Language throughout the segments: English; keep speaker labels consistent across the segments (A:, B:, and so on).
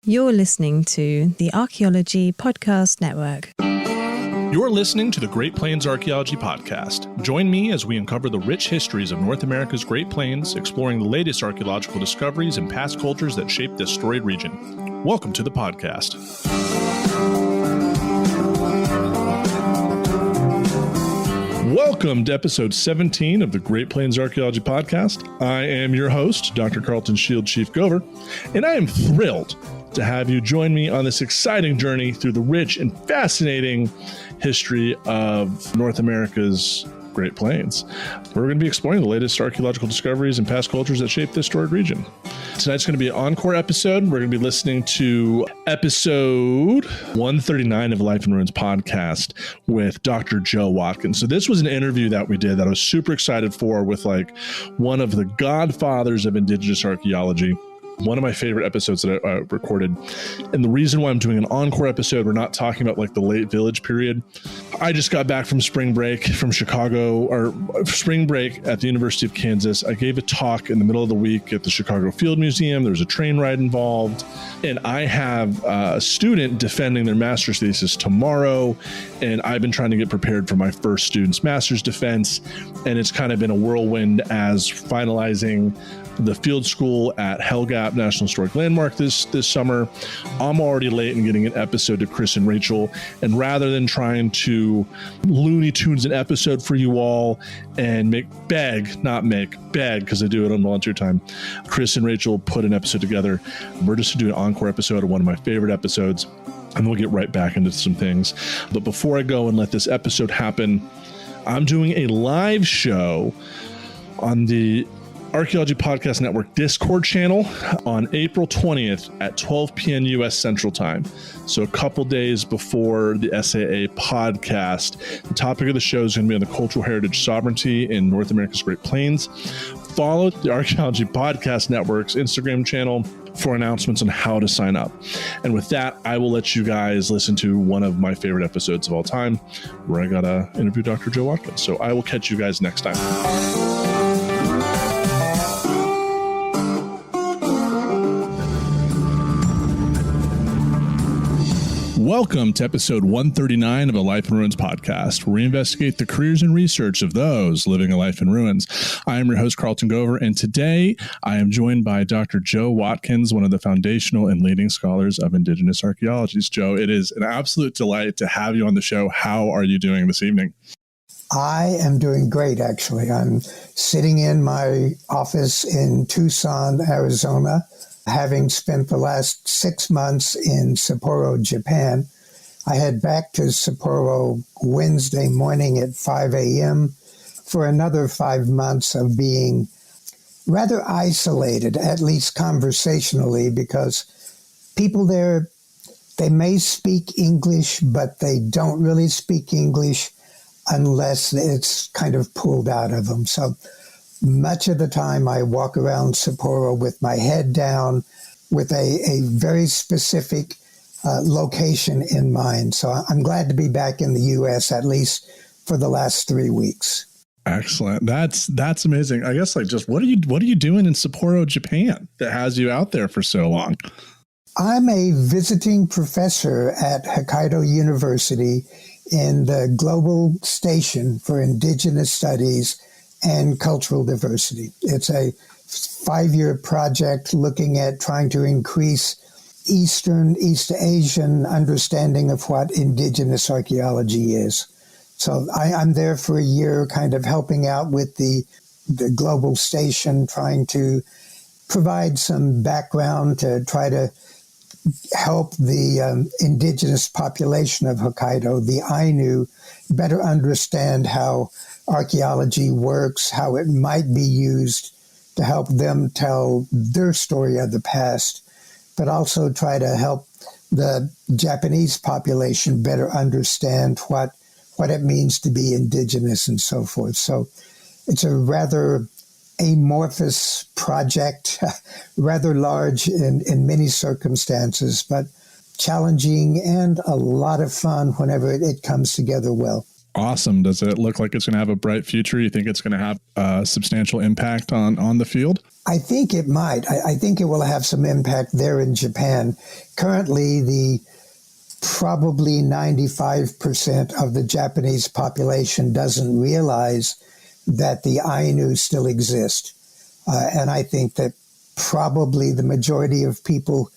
A: You're listening to the Archaeology Podcast Network.
B: You're listening to the Great Plains Archaeology Podcast. Join me as we uncover the rich histories of North America's Great Plains, exploring the latest archaeological discoveries and past cultures that shape this storied region. Welcome to the podcast. Welcome to episode 17 of the Great Plains Archaeology Podcast. I am your host, Dr. Carlton Shield Chief Gover, and I am thrilled to have you join me on this exciting journey through the rich and fascinating history of North America's Great Plains. We're going to be exploring the latest archaeological discoveries and past cultures that shape this storied region. Tonight's going to be an encore episode. We're going to be listening to episode 139 of Life in Ruins podcast with Dr. Joe Watkins. So this was an interview that we did that I was super excited for with one of the godfathers of Indigenous archaeology. One of my favorite episodes that I recorded. And the reason why I'm doing an encore episode, we're not talking about the late village period. I just got back from spring break from Chicago, or spring break at the University of Kansas. I gave a talk in the middle of the week at the Chicago Field Museum. There was a train ride involved. And I have a student defending their master's thesis tomorrow. And I've been trying to get prepared for my first student's master's defense. And it's kind of been a whirlwind as finalizing the field school at Hell Gap National Historic Landmark this summer. I'm already late in getting an episode to Chris and Rachel, and rather than trying to Looney Tunes an episode for you all and beg, because I do it on volunteer time, Chris and Rachel put an episode together. We're just to do an encore episode of one of my favorite episodes, and we'll get right back into some things. But before I go and let this episode happen, I'm doing a live show on the Archaeology Podcast Network Discord channel on April 20th at 12 p.m. U.S. Central Time. So a couple days before the SAA podcast. The topic of the show is going to be on the cultural heritage sovereignty in North America's Great Plains. Follow the Archaeology Podcast Network's Instagram channel for announcements on how to sign up. And with that, I will let you guys listen to one of my favorite episodes of all time, where I got to interview Dr. Joe Watkins. So I will catch you guys next time. Welcome to episode 139 of the Life in Ruins podcast, where we investigate the careers and research of those living a life in ruins. I am your host, Carlton Gover, and today I am joined by Dr. Joe Watkins, one of the foundational and leading scholars of Indigenous Archaeologies. Joe, it is an absolute delight to have you on the show. How are you doing this evening?
C: I am doing great, actually. I'm sitting in my office in Tucson, Arizona, having spent the last 6 months in Sapporo, Japan. I head back to Sapporo Wednesday morning at 5 a.m. for another 5 months of being rather isolated, at least conversationally, because people there, they may speak English, but they don't really speak English unless it's kind of pulled out of them. So much of the time I walk around Sapporo with my head down with a very specific location in mind. So I'm glad to be back in the U.S., at least for the last 3 weeks.
B: Excellent. That's amazing. I guess just what are you doing in Sapporo, Japan that has you out there for so long?
C: I'm a visiting professor at Hokkaido University in the Global Station for Indigenous Studies and Cultural Diversity. It's a 5-year project looking at trying to increase East Asian understanding of what Indigenous archaeology is. So I'm there for a year kind of helping out with the Global Station, trying to provide some background to try to help the indigenous population of Hokkaido, the Ainu, better understand how archaeology works, how it might be used to help them tell their story of the past, but also try to help the Japanese population better understand what it means to be indigenous and so forth. So it's a rather amorphous project, rather large in many circumstances, but challenging and a lot of fun whenever it comes together well.
B: Awesome. Does it look like it's going to have a bright future? You think it's going to have a substantial impact on the field?
C: I think it might. I think it will have some impact there in Japan. Currently, the probably 95% of the Japanese population doesn't realize that the Ainu still exist. And I think that probably the majority of people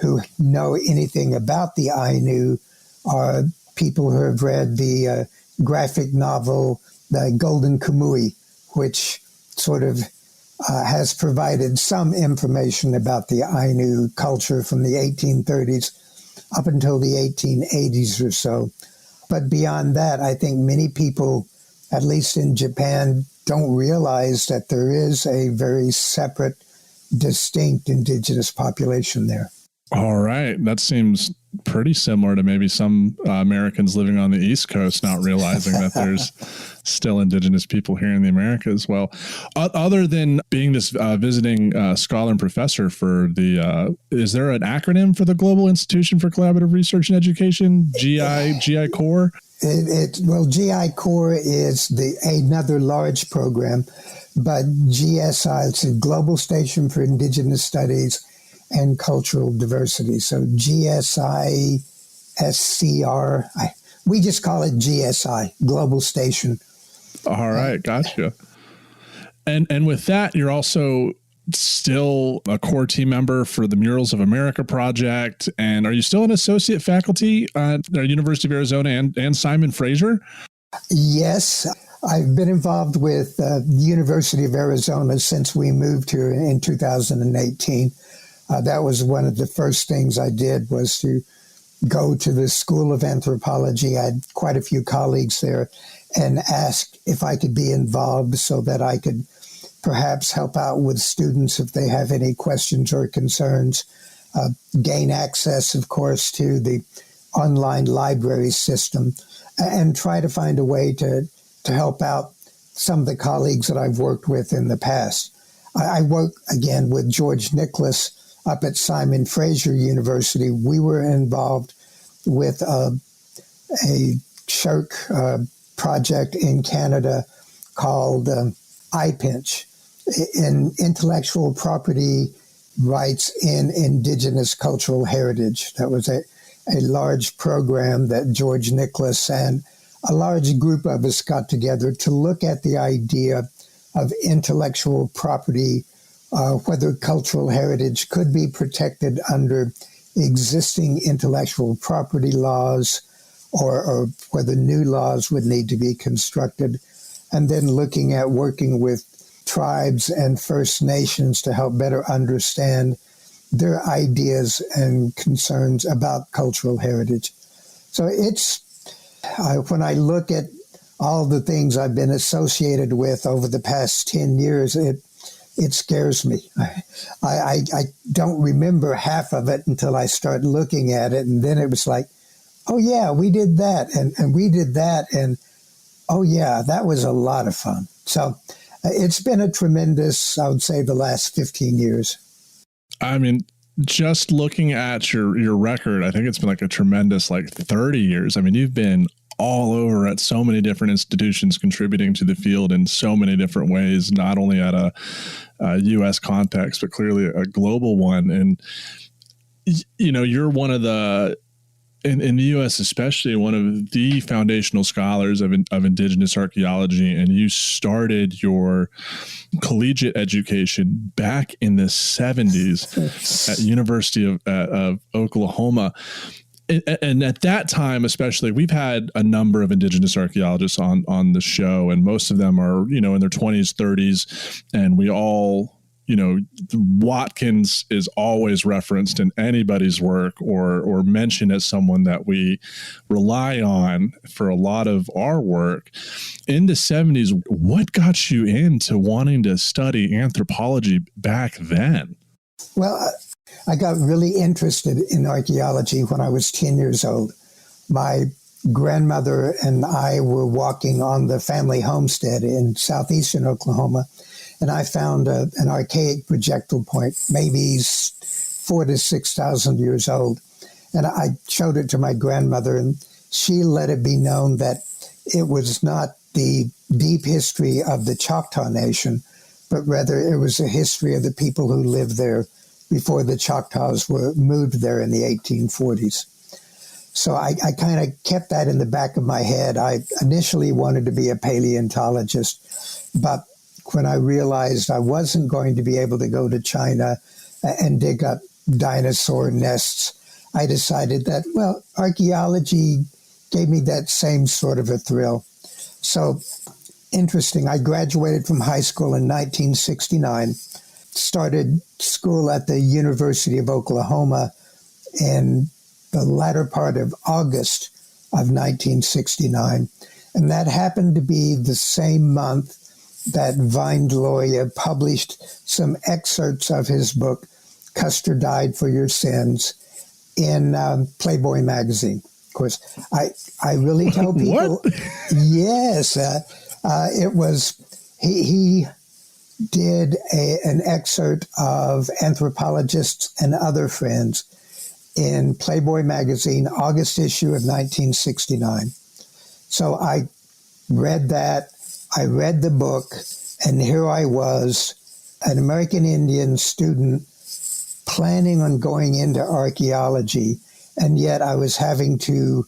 C: who know anything about the Ainu are people who have read the graphic novel, The Golden Kamui, which sort of has provided some information about the Ainu culture from the 1830s up until the 1880s or so. But beyond that, I think many people, at least in Japan, don't realize that there is a very separate, distinct indigenous population there.
B: All right. That seems pretty similar to maybe some Americans living on the East Coast not realizing that there's still indigenous people here in the Americas. Well, other than being this visiting scholar and professor for the, is there an acronym for the Global Institution for Collaborative Research and Education, GI Core?
C: Well, GI Core is another large program, but GSI, it's a Global Station for Indigenous Studies and Cultural Diversity. So GSI, SCR, we just call it GSI, Global Station.
B: All right, gotcha. And with that, you're also still a core team member for the Murals of America project. And are you still an associate faculty at the University of Arizona and Simon Fraser?
C: Yes, I've been involved with the University of Arizona since we moved here in 2018. That was one of the first things I did, was to go to the School of Anthropology. I had quite a few colleagues there, and asked if I could be involved so that I could perhaps help out with students if they have any questions or concerns, gain access, of course, to the online library system, and try to find a way to help out some of the colleagues that I've worked with in the past. I work, again, with George Nicholas up at Simon Fraser University. We were involved with a SHRC project in Canada called iPinch, in intellectual property rights in Indigenous cultural heritage. That was a large program that George Nicholas and a large group of us got together to look at the idea of intellectual property, whether cultural heritage could be protected under existing intellectual property laws, or whether new laws would need to be constructed, and then looking at working with tribes and First Nations to help better understand their ideas and concerns about cultural heritage. So when I look at all the things I've been associated with over the past 10 years, it scares me. I don't remember half of it until I start looking at it, and then it was like, oh yeah, we did that, and we did that, and oh yeah, that was a lot of fun. So it's been a tremendous, I would say, the last 15 years.
B: I mean, just looking at your record, I think it's been like a tremendous 30 years. I mean, you've been all over at so many different institutions contributing to the field in so many different ways, not only at a U.S. context, but clearly a global one. And, you're one of the, in the U.S. especially, one of the foundational scholars of Indigenous archaeology, and you started your collegiate education back in the 70s at University of Oklahoma. And at that time, especially, we've had a number of Indigenous archaeologists on the show, and most of them are, in their 20s, 30s, and we all, Watkins is always referenced in anybody's work or mentioned as someone that we rely on for a lot of our work. In the 70s, what got you into wanting to study anthropology back then?
C: Well, I got really interested in archaeology when I was 10 years old. My grandmother and I were walking on the family homestead in southeastern Oklahoma, and I found an archaic projectile point, maybe 4,000 to 6,000 years old. And I showed it to my grandmother, and she let it be known that it was not the deep history of the Choctaw Nation, but rather it was a history of the people who lived there before the Choctaws were moved there in the 1840s. So I kind of kept that in the back of my head. I initially wanted to be a paleontologist, but when I realized I wasn't going to be able to go to China and dig up dinosaur nests, I decided that, well, archaeology gave me that same sort of a thrill. So, interesting, I graduated from high school in 1969, started school at the University of Oklahoma in the latter part of August of 1969. And that happened to be the same month that Vine Deloria published some excerpts of his book, Custer Died for Your Sins, in Playboy magazine. Of course, I really tell people, yes, it was, he did an excerpt of anthropologists and other friends in Playboy magazine, August issue of 1969. So I read that, I read the book, and here I was, an American Indian student planning on going into archaeology, and yet I was having to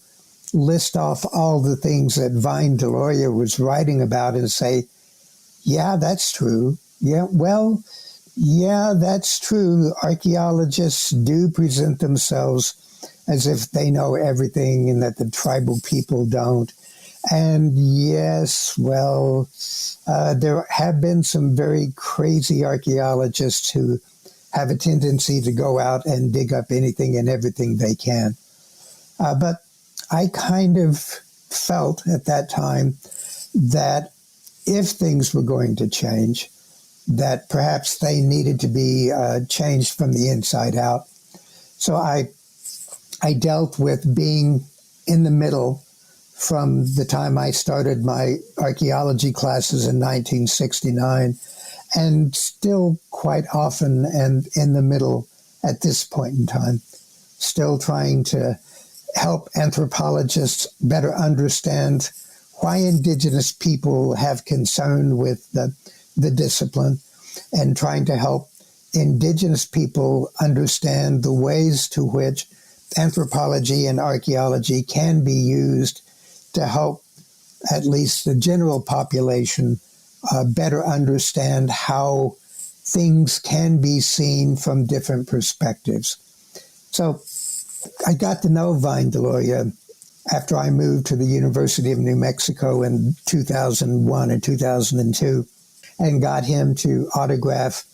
C: list off all the things that Vine Deloria was writing about and say, yeah, that's true. Yeah, well, yeah, that's true. Archaeologists do present themselves as if they know everything and that the tribal people don't. And yes, well, there have been some very crazy archaeologists who have a tendency to go out and dig up anything and everything they can. But I kind of felt at that time that if things were going to change, that perhaps they needed to be changed from the inside out. So I dealt with being in the middle from the time I started my archaeology classes in 1969, and still quite often and in the middle at this point in time, still trying to help anthropologists better understand why Indigenous people have concern with the discipline, and trying to help Indigenous people understand the ways to which anthropology and archaeology can be used to help at least the general population better understand how things can be seen from different perspectives. So I got to know Vine Deloria after I moved to the University of New Mexico in 2001 and 2002, and got him to autograph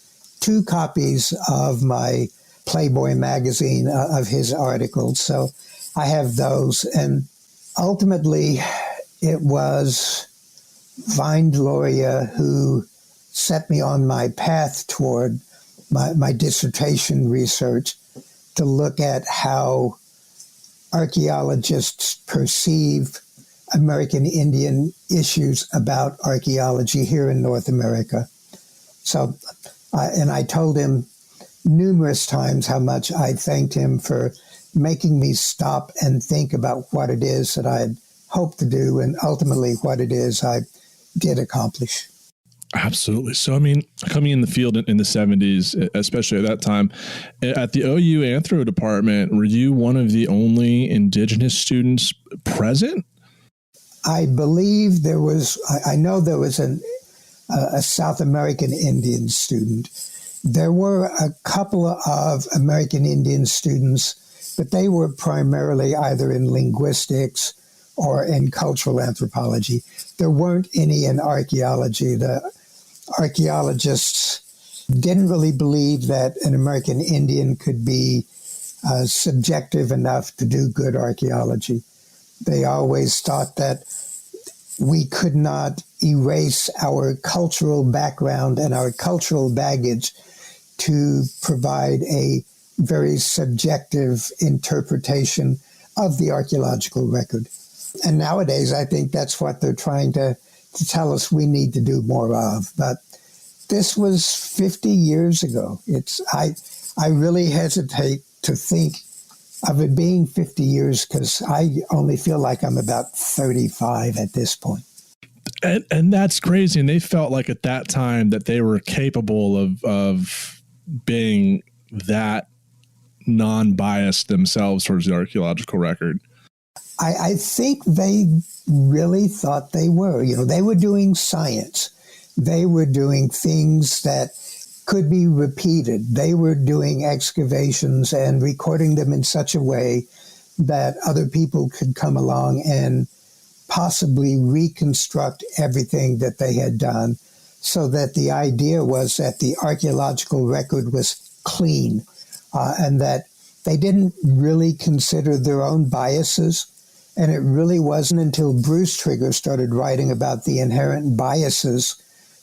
C: 2 copies of my Playboy magazine of his articles. So I have those. And ultimately, it was Vine Deloria who set me on my path toward my dissertation research to look at how archaeologists perceive American Indian issues about archaeology here in North America. So, and I told him numerous times how much I thanked him for making me stop and think about what it is that I had hoped to do, and ultimately what it is I did accomplish.
B: Absolutely. So, I mean, coming in the field in the 70s, especially at that time, at the OU Anthro department, were you one of the only Indigenous students present?
C: I believe there was, I know there was a South American Indian student. There were a couple of American Indian students, but they were primarily either in linguistics or in cultural anthropology. There weren't any in archaeology. The archaeologists didn't really believe that an American Indian could be subjective enough to do good archaeology. They always thought that we could not erase our cultural background and our cultural baggage to provide a very subjective interpretation of the archaeological record. And nowadays, I think that's what they're trying to tell us we need to do more of. But this was 50 years ago. I really hesitate to think of it being 50 years because I only feel like I'm about 35 at this point.
B: And that's crazy. And they felt like at that time that they were capable of being that non-biased themselves towards the archaeological record.
C: I think they really thought they were. You know, they were doing science. They were doing things that could be repeated. They were doing excavations and recording them in such a way that other people could come along and possibly reconstruct everything that they had done, so that the idea was that the archaeological record was clean, and that they didn't really consider their own biases. And it really wasn't until Bruce Trigger started writing about the inherent biases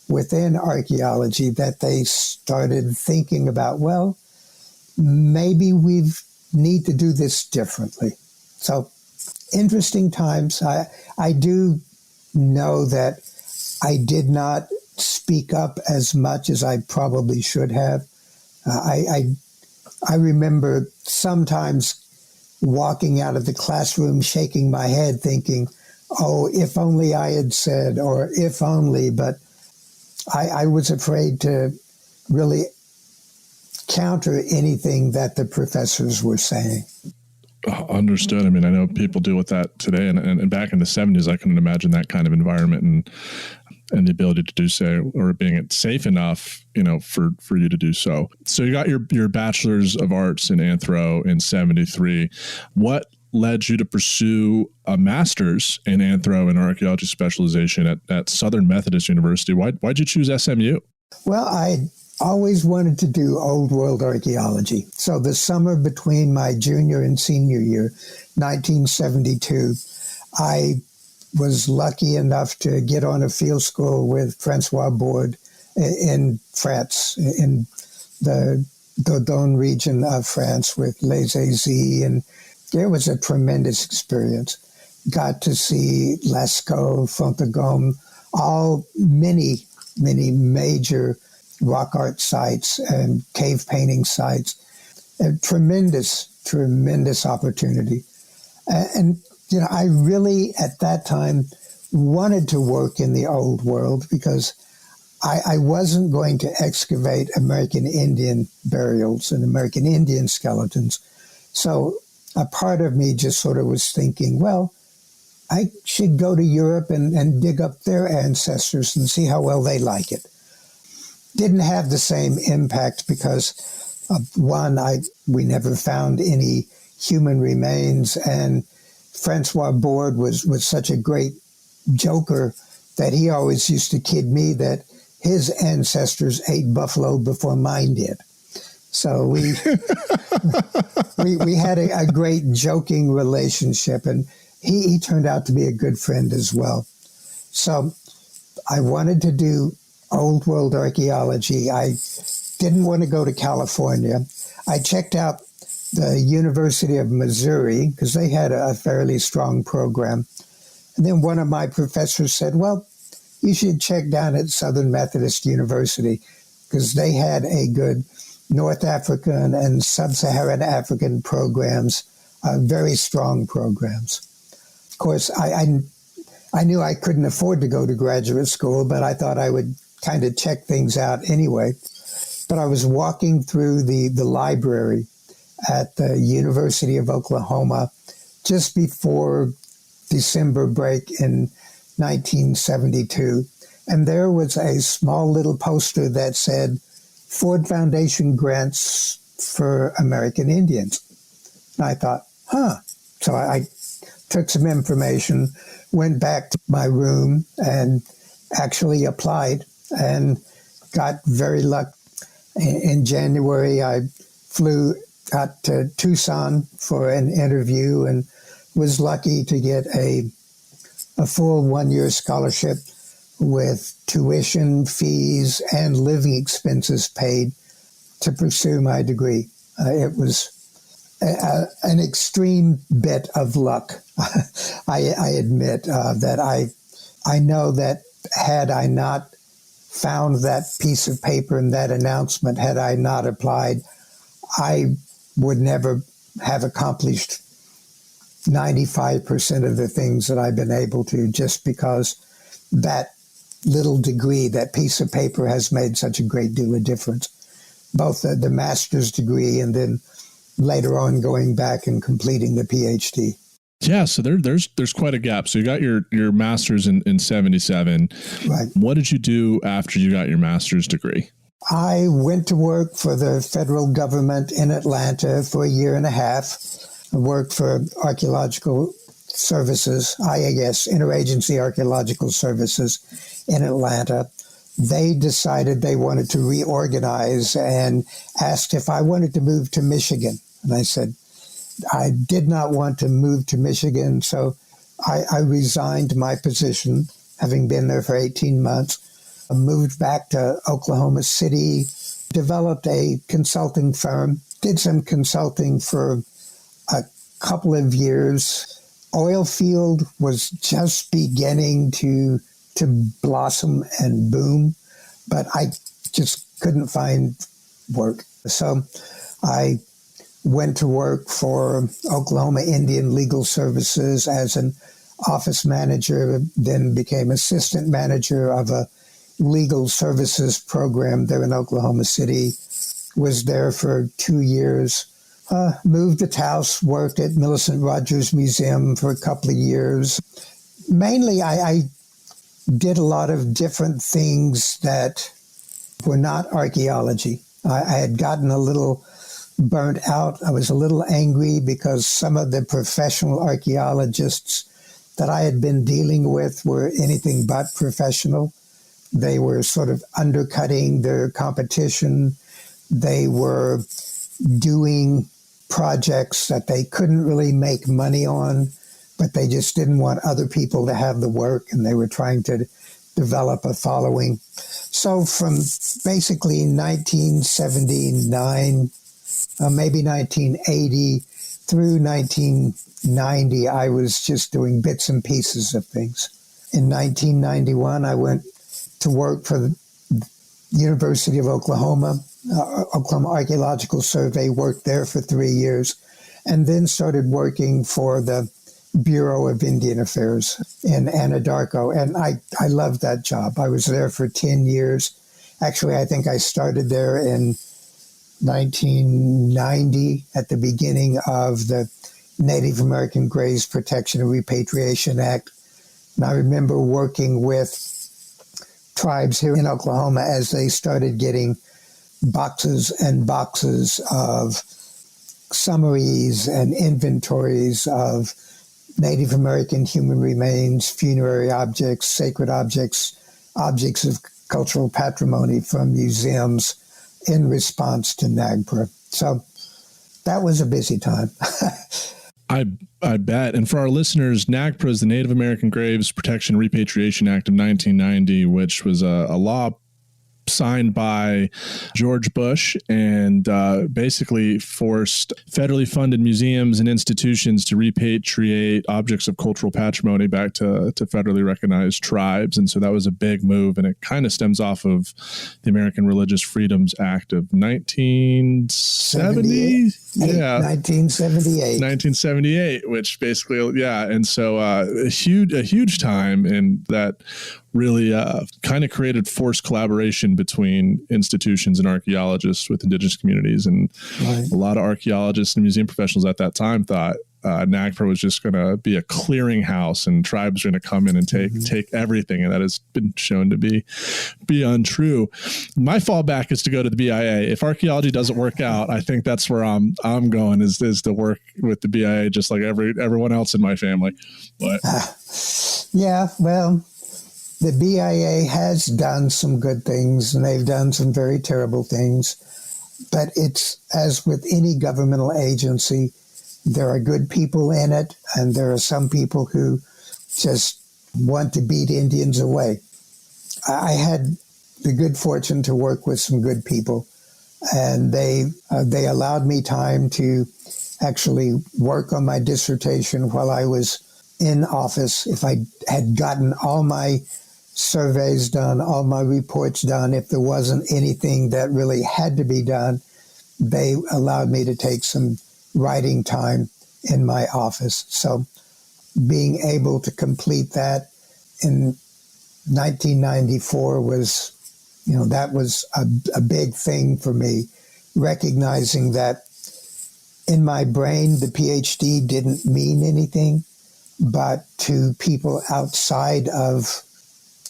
C: within archaeology that they started thinking about, well, maybe we need to do this differently. So interesting times. I do know that I did not speak up as much as I probably should have. I remember sometimes walking out of the classroom, shaking my head, thinking, oh, if only I had said, or if only, but I was afraid to really counter anything that the professors were saying.
B: Understood. I mean, I know people deal with that today, and back in the 70s, I couldn't imagine that kind of environment and the ability to do so, or being safe enough, you know, for you to do so. So you got your bachelor's of arts in Anthro in 73. What led you to pursue a master's in Anthro and archaeology specialization at Southern Methodist University? Why'd you choose SMU?
C: Well, I always wanted to do Old World archaeology. So the summer between my junior and senior year, 1972, I was lucky enough to get on a field school with Francois Bourd in France, in the Dordogne region of France with Les Aisies, and it was a tremendous experience. Got to see Lascaux, Fontagone, all many major rock art sites and cave painting sites. A tremendous opportunity. And you know, I really, at that time, wanted to work in the Old World because I wasn't going to excavate American Indian burials and American Indian skeletons. So a part of me just sort of was thinking, well, I should go to Europe and dig up their ancestors and see how well they like it. Didn't have the same impact because, one, we never found any human remains, and Francois Bourd was such a great joker that he always used to kid me that his ancestors ate buffalo before mine did. So we had a great joking relationship, and he turned out to be a good friend as well. So I wanted to do Old World archaeology. I didn't want to go to California. I checked out the University of Missouri because they had a fairly strong program. And then one of my professors said, well, you should check down at Southern Methodist University because they had a good North African and Sub-Saharan African programs, very strong programs. Of course, I knew I couldn't afford to go to graduate school, but I thought I would kind of check things out anyway. But I was walking through the library at the University of Oklahoma just before December break in 1972. And there was a small little poster that said, Ford Foundation grants for American Indians. And I thought, So I took some information, went back to my room and actually applied and got very lucky. In January, I got to Tucson for an interview and was lucky to get a full one-year scholarship with tuition, fees, and living expenses paid to pursue my degree. It was an extreme bit of luck. I admit that I know that had I not found that piece of paper and that announcement, had I not applied, I would never have accomplished 95% of the things that I've been able to, just because that little degree, that piece of paper, has made such a great deal of difference. Both the master's degree and then later on going back and completing the PhD.
B: Yeah, so there's quite a gap. So you got your master's in 77.
C: Right.
B: What did you do after you got your master's degree?
C: I went to work for the federal government in Atlanta for a year and a half. I worked for Archaeological Services, IAS, Interagency Archaeological Services in Atlanta. They decided they wanted to reorganize and asked if I wanted to move to Michigan. And I said, I did not want to move to Michigan, so I resigned my position, having been there for 18 months. I moved back to Oklahoma City, developed a consulting firm, did some consulting for a couple of years. Oil field was just beginning to blossom and boom, but I just couldn't find work. So I went to work for Oklahoma Indian Legal Services as an office manager, then became assistant manager of a legal services program there in Oklahoma City. Was there for 2 years. Moved to Taos, worked at Millicent Rogers Museum for a couple of years. Mainly, I did a lot of different things that were not archaeology. I had gotten a little burnt out. I was a little angry because some of the professional archaeologists that I had been dealing with were anything but professional. They were sort of undercutting their competition. They were doing projects that they couldn't really make money on, but they just didn't want other people to have the work, and they were trying to develop a following. So from basically 1979, maybe 1980 through 1990, I was just doing bits and pieces of things. In 1991, I went to work for the University of Oklahoma, Oklahoma Archaeological Survey, worked there for 3 years, and then started working for the Bureau of Indian Affairs in Anadarko. And I loved that job. I was there for 10 years. Actually, I think I started there in 1990 at the beginning of the Native American Graves Protection and Repatriation Act. And I remember working with tribes here in Oklahoma as they started getting boxes and boxes of summaries and inventories of Native American human remains, funerary objects, sacred objects, objects of cultural patrimony from museums in response to NAGPRA. So that was a busy time.
B: I bet. And for our listeners, NAGPRA is the Native American Graves Protection and Repatriation Act of 1990, which was a law signed by George Bush and basically forced federally funded museums and institutions to repatriate objects of cultural patrimony back to federally recognized tribes. And so that was a big move, and it kind of stems off of the American Religious Freedoms Act of 1970. Yeah,
C: 1978,
B: which basically, yeah. And so a huge time, and that really kind of created forced collaboration between institutions and archaeologists with indigenous communities. And
C: right.
B: A lot of archaeologists and museum professionals at that time thought NAGPRA was just going to be a clearinghouse and tribes are going to come in and take everything. And that has been shown to be untrue. My fallback is to go to the BIA. If archaeology doesn't work out, I think that's where I'm going is to work with the BIA, just like everyone else in my family. But
C: yeah, well, the BIA has done some good things and they've done some very terrible things. But it's as with any governmental agency, there are good people in it, and there are some people who just want to beat Indians away. I had the good fortune to work with some good people, and they allowed me time to actually work on my dissertation while I was in office. If I had gotten all my surveys done, all my reports done, if there wasn't anything that really had to be done, they allowed me to take some writing time in my office. So being able to complete that in 1994 was, that was a big thing for me, recognizing that in my brain, the PhD didn't mean anything, but to people outside of,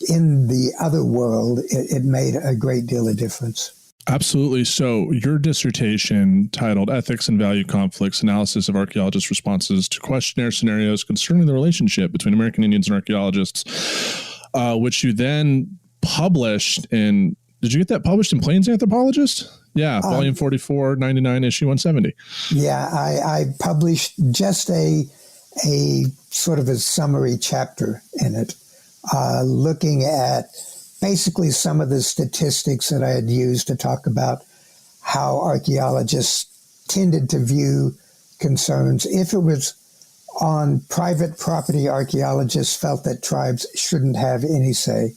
C: in the other world, it made a great deal of difference.
B: Absolutely. So your dissertation, titled Ethics and Value Conflicts, Analysis of Archaeologists' Responses to Questionnaire Scenarios Concerning the Relationship Between American Indians and Archaeologists, which you then published in, did you get that published in Plains Anthropologist? Yeah, volume 44, 99, issue 170.
C: Yeah, I published just a sort of a summary chapter in it, looking at basically some of the statistics that I had used to talk about how archaeologists tended to view concerns. If it was on private property, archaeologists felt that tribes shouldn't have any say.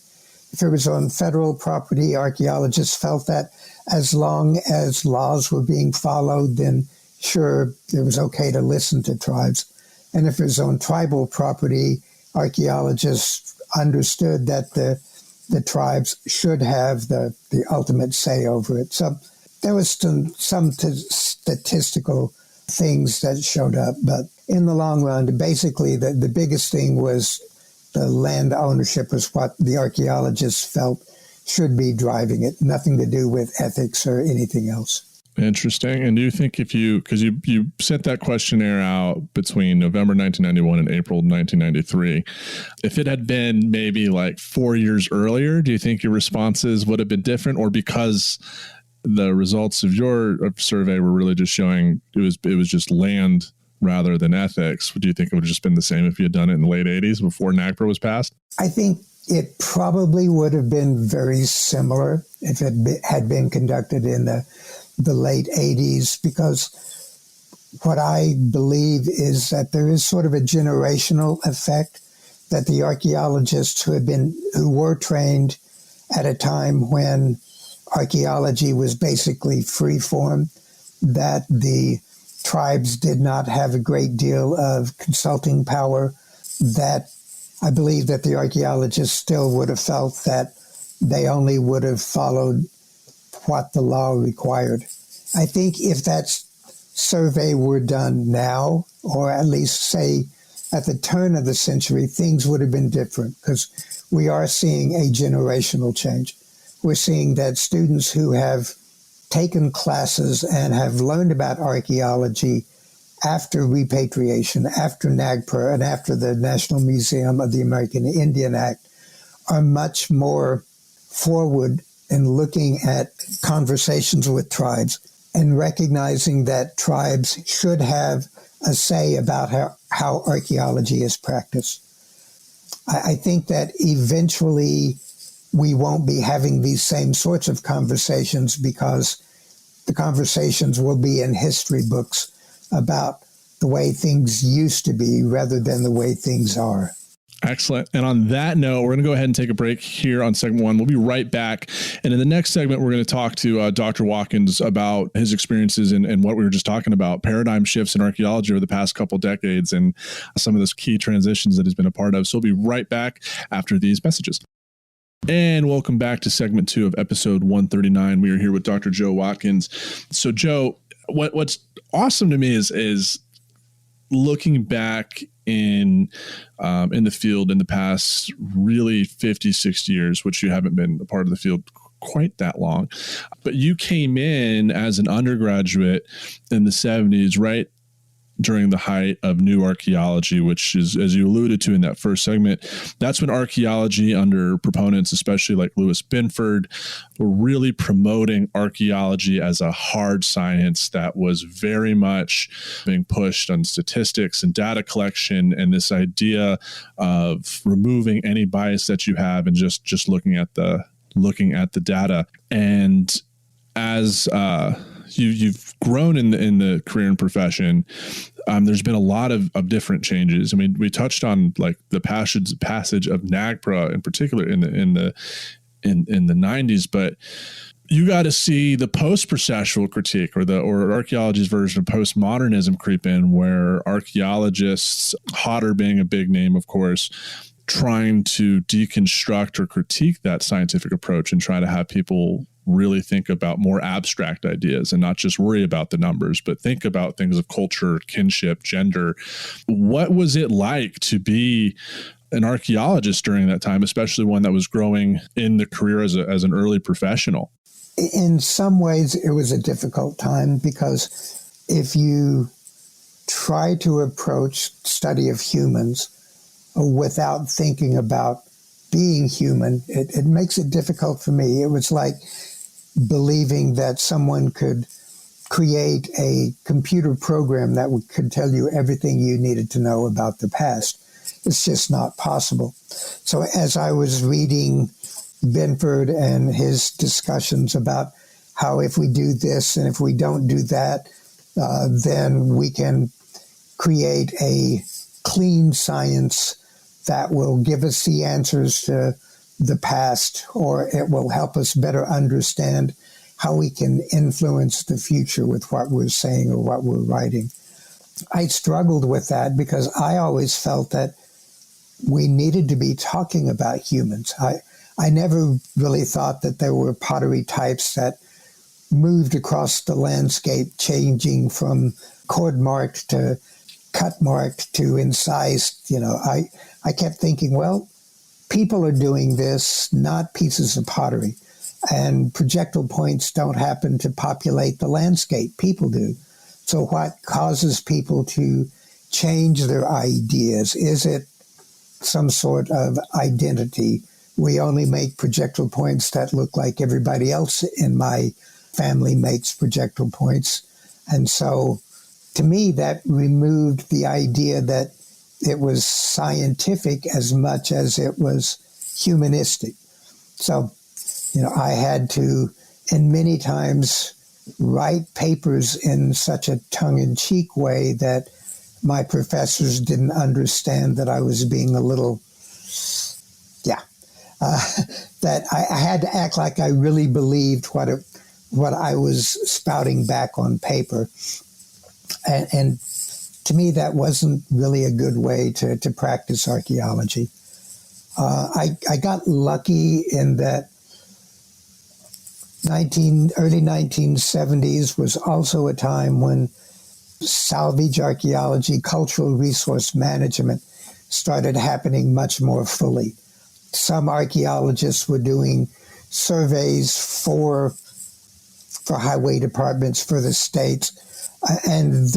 C: If it was on federal property, archaeologists felt that as long as laws were being followed, then sure, it was okay to listen to tribes. And if it was on tribal property, archaeologists understood that the tribes should have the ultimate say over it. So there was some statistical things that showed up. But in the long run, basically the biggest thing was the land ownership was what the archaeologists felt should be driving it, nothing to do with ethics or anything else.
B: Interesting. And do you think because you sent that questionnaire out between November 1991 and April 1993, if it had been maybe like 4 years earlier, do you think your responses would have been different? Or because the results of your survey were really just showing it was just land rather than ethics, do you think it would have just been the same if you had done it in the late 80s before NAGPRA was passed?
C: I think it probably would have been very similar if it had been conducted in the late 80s, because what I believe is that there is sort of a generational effect, that the archaeologists who were trained at a time when archaeology was basically free form, that the tribes did not have a great deal of consulting power, that I believe that the archaeologists still would have felt that they only would have followed what the law required. I think if that survey were done now, or at least say at the turn of the century, things would have been different, because we are seeing a generational change. We're seeing that students who have taken classes and have learned about archaeology after repatriation, after NAGPRA, and after the National Museum of the American Indian Act are much more forward in looking at conversations with tribes and recognizing that tribes should have a say about how archaeology is practiced. I think that eventually we won't be having these same sorts of conversations, because the conversations will be in history books about the way things used to be rather than the way things are.
B: Excellent. And on that note, we're going to go ahead and take a break here on segment one. We'll be right back. And in the next segment, we're going to talk to Dr. Watkins about his experiences and what we were just talking about, paradigm shifts in archaeology over the past couple decades and some of those key transitions that he's been a part of. So we'll be right back after these messages. And welcome back to segment 2 of episode 139. We are here with Dr. Joe Watkins. So Joe, what's awesome to me is looking back in the field in the past really 50, 60 years, which you haven't been a part of the field quite that long, but you came in as an undergraduate in the 70s, right during the height of new archaeology, which is, as you alluded to in that first segment, that's when archaeology under proponents, especially like Louis Binford, were really promoting archaeology as a hard science that was very much being pushed on statistics and data collection, and this idea of removing any bias that you have and just looking at the data. And as you've grown in the career and profession, there's been a lot of different changes. I mean, we touched on like the passage of NAGPRA in particular in the 90s, but you got to see the post-processual critique or archaeology's version of postmodernism creep in, where archaeologists, Hodder being a big name, of course, trying to deconstruct or critique that scientific approach and try to have people really think about more abstract ideas and not just worry about the numbers, but think about things of culture, kinship, gender. What was it like to be an archaeologist during that time, especially one that was growing in the career as an early professional?
C: In some ways, it was a difficult time because if you try to approach study of humans without thinking about being human, it makes it difficult for me. It was like believing that someone could create a computer program that could tell you everything you needed to know about the past. It's just not possible. So as I was reading Binford and his discussions about how if we do this and if we don't do that, then we can create a clean science that will give us the answers to the past, or it will help us better understand how we can influence the future with what we're saying or what we're writing. I struggled with that because I always felt that we needed to be talking about humans. I never really thought that there were pottery types that moved across the landscape, changing from cord marked to cut marked to incised. I kept thinking, well, people are doing this, not pieces of pottery. And projectile points don't happen to populate the landscape. People do. So what causes people to change their ideas? Is it some sort of identity? We only make projectile points that look like everybody else in my family makes projectile points. And so to me, that removed the idea that it was scientific as much as it was humanistic. So, I had to, and many times, write papers in such a tongue-in-cheek way that my professors didn't understand that I was being a little, that I had to act like I really believed what I was spouting back on paper. And to me, that wasn't really a good way to practice archaeology. I got lucky in that early 1970s was also a time when salvage archaeology, cultural resource management started happening much more fully. Some archaeologists were doing surveys for highway departments for the states, and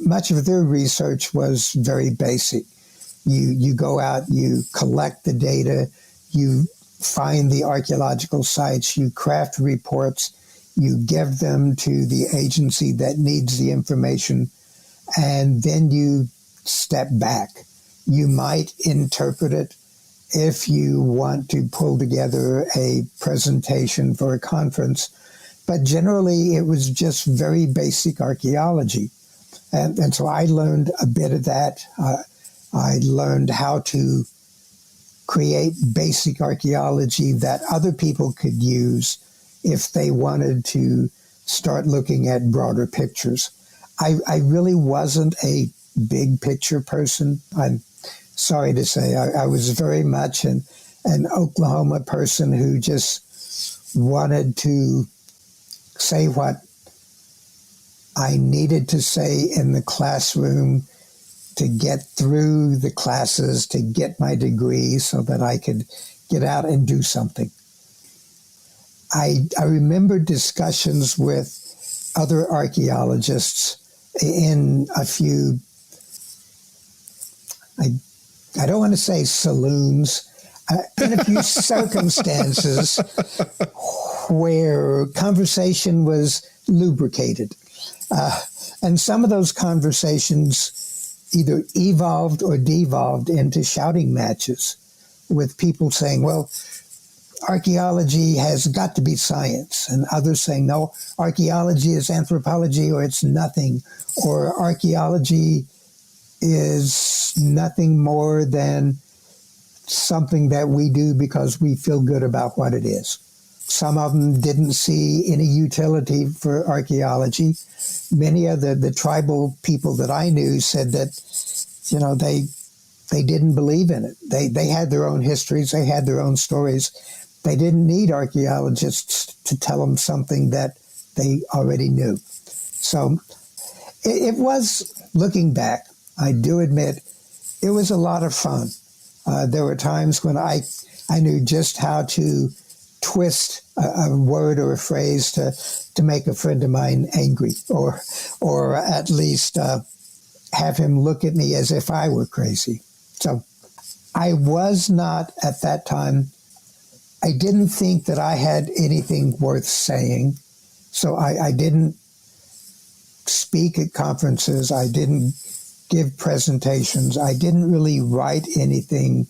C: much of their research was very basic. You go out, you collect the data, you find the archaeological sites, you craft reports, you give them to the agency that needs the information, and then you step back. You might interpret it if you want to pull together a presentation for a conference, but generally it was just very basic archaeology. And so I learned a bit of that. I learned how to create basic archaeology that other people could use if they wanted to start looking at broader pictures. I really wasn't a big picture person. I'm sorry to say. I was very much an Oklahoma person who just wanted to say what I needed to say in the classroom to get through the classes, to get my degree so that I could get out and do something. I remember discussions with other archaeologists in a few, I don't want to say saloons, in a few circumstances where conversation was lubricated. And some of those conversations either evolved or devolved into shouting matches with people saying, well, archaeology has got to be science, and others saying, no, archaeology is anthropology or it's nothing, or archaeology is nothing more than something that we do because we feel good about what it is. Some of them didn't see any utility for archaeology. Many of the tribal people that I knew said that, they didn't believe in it. They had their own histories. They had their own stories. They didn't need archaeologists to tell them something that they already knew. So it was, looking back, I do admit, it was a lot of fun. There were times when I knew just how to twist a word or a phrase to make a friend of mine angry, or at least have him look at me as if I were crazy. So I was not, at that time, I didn't think that I had anything worth saying. So I didn't speak at conferences. I didn't give presentations. I didn't really write anything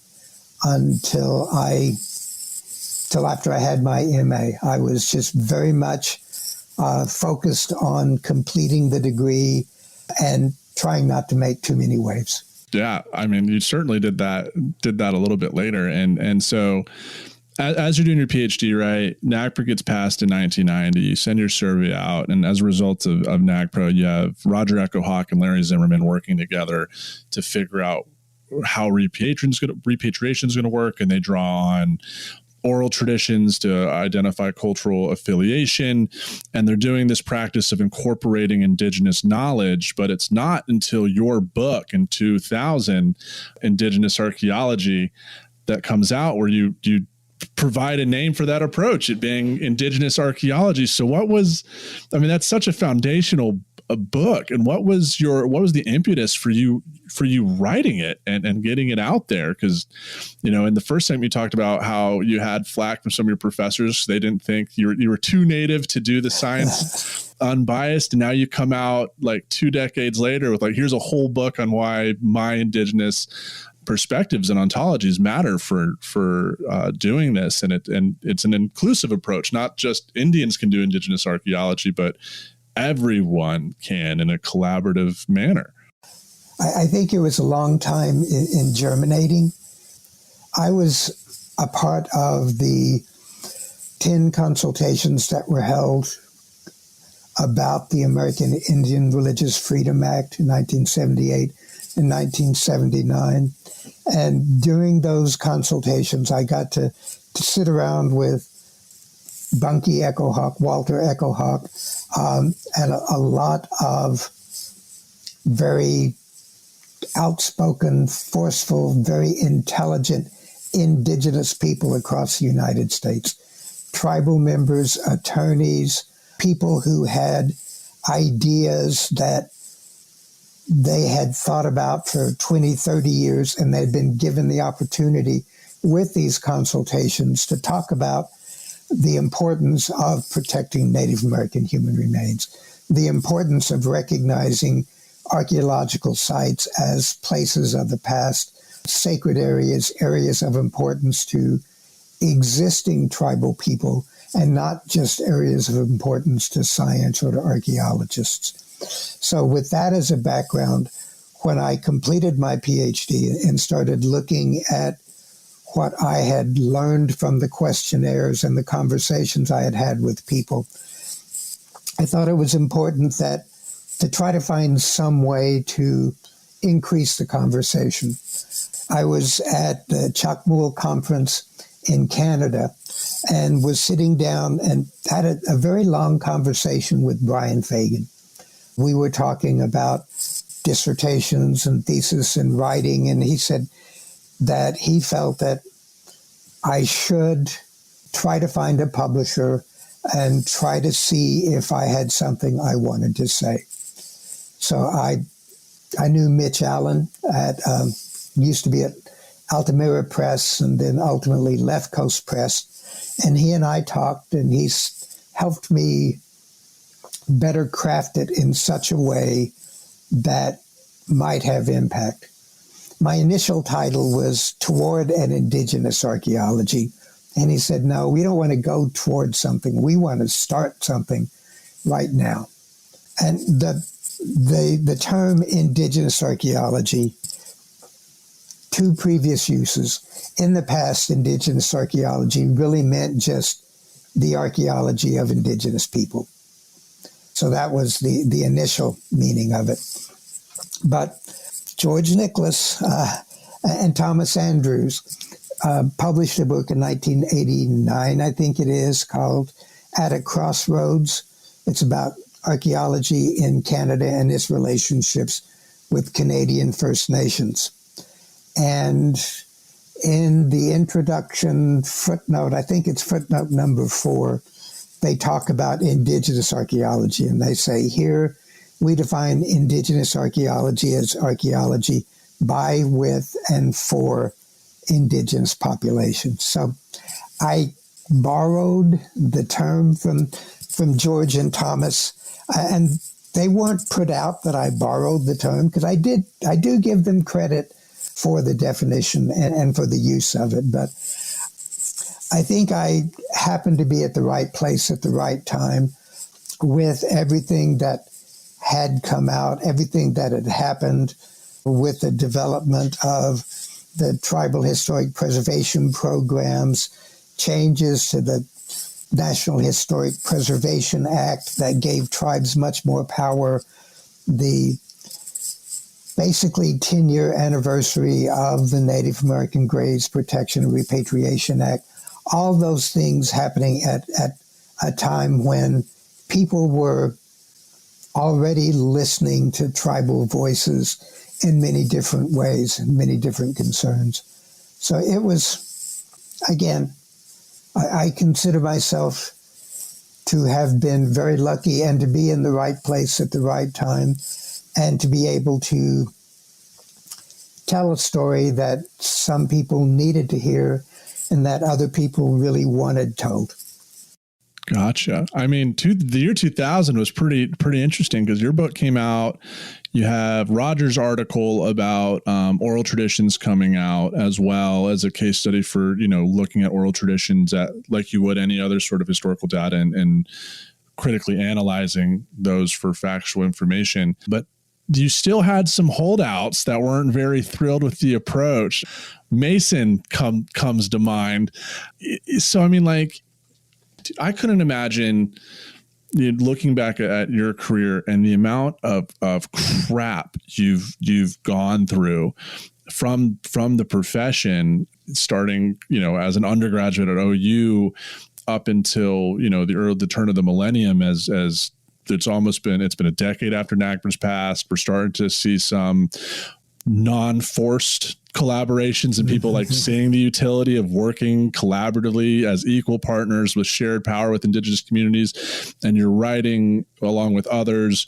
C: until after I had my MA. I was just very much focused on completing the degree and trying not to make too many waves.
B: Yeah, I mean, you certainly did that a little bit later. And so as you're doing your PhD, right, NAGPRA gets passed in 1990, you send your survey out, and as a result of NAGPRA, you have Roger Echo Hawk and Larry Zimmerman working together to figure out how repatriation is going to work, and they draw on oral traditions to identify cultural affiliation. And they're doing this practice of incorporating indigenous knowledge, but it's not until your book in 2000, Indigenous Archaeology, that comes out where you provide a name for that approach, it being Indigenous Archaeology. So that's such a foundational book. And what was the impetus for you writing it and getting it out there? Because, in the first time you talked about how you had flack from some of your professors. They didn't think you were too native to do the science unbiased. And now you come out like 2 decades later with here's a whole book on why my indigenous perspectives and ontologies matter for doing this. And it's an inclusive approach. Not just Indians can do indigenous archaeology, but everyone can in a collaborative manner.
C: I think it was a long time in germinating. I was a part of the 10 consultations that were held about the American Indian Religious Freedom Act in 1978 and 1979. And during those consultations, I got to sit around with Bunky Echo Hawk, Walter Echo Hawk, and a lot of very outspoken, forceful, very intelligent indigenous people across the United States. Tribal members, attorneys, people who had ideas that they had thought about for 20, 30 years, and they'd been given the opportunity with these consultations to talk about the importance of protecting Native American human remains, the importance of recognizing archaeological sites as places of the past, sacred areas, areas of importance to existing tribal people, and not just areas of importance to science or to archaeologists. So with that as a background, when I completed my PhD and started looking at what I had learned from the questionnaires and the conversations I had had with people, I thought it was important that to try to find some way to increase the conversation. I was at the Choctaw conference in Canada and was sitting down and had a very long conversation with Brian Fagan. We were talking about dissertations and thesis and writing, and he said that he felt that I should try to find a publisher and try to see if I had something I wanted to say. So I knew Mitch Allen used to be at Altamira Press and then ultimately Left Coast Press. And he and I talked, and he's helped me better craft it in such a way that might have impact. My initial title was Toward an Indigenous Archaeology. And he said, no, we don't want to go toward something. We want to start something right now. And the term Indigenous Archaeology, 2 previous uses. In the past, Indigenous Archaeology really meant just the archaeology of indigenous people. So that was the initial meaning of it. But George Nicholas and Thomas Andrews published a book in 1989, I think it is, called At a Crossroads. It's about archaeology in Canada and its relationships with Canadian First Nations. And in the introduction footnote, I think it's footnote number 4, they talk about indigenous archaeology. And they say, here we define indigenous archaeology as archaeology by, with, and for indigenous populations. So I borrowed the term from George and Thomas, and they weren't put out that I borrowed the term, because I do give them credit for the definition and for the use of it. But I think I happened to be at the right place at the right time with everything that had come out, everything that had happened with the development of the tribal historic preservation programs, changes to the National Historic Preservation Act that gave tribes much more power, the basically 10-year anniversary of the Native American Graves Protection and Repatriation Act, all those things happening at a time when people were already listening to tribal voices in many different ways, many different concerns. So it was, again, I consider myself to have been very lucky and to be in the right place at the right time and to be able to tell a story that some people needed to hear and that other people really wanted told.
B: Gotcha. I mean, the year 2000 was pretty interesting because your book came out. You have Roger's article about oral traditions coming out, as well as a case study for, looking at oral traditions like you would any other sort of historical data and critically analyzing those for factual information. But you still had some holdouts that weren't very thrilled with the approach. Mason comes to mind. So, I mean, I couldn't imagine, looking back at your career and the amount of crap you've gone through from the profession, starting, as an undergraduate at OU up until, the turn of the millennium, as it's been a decade after NAGPRA's passed. We're starting to see some non-forced collaborations and people seeing the utility of working collaboratively as equal partners with shared power with Indigenous communities. And you're writing along with others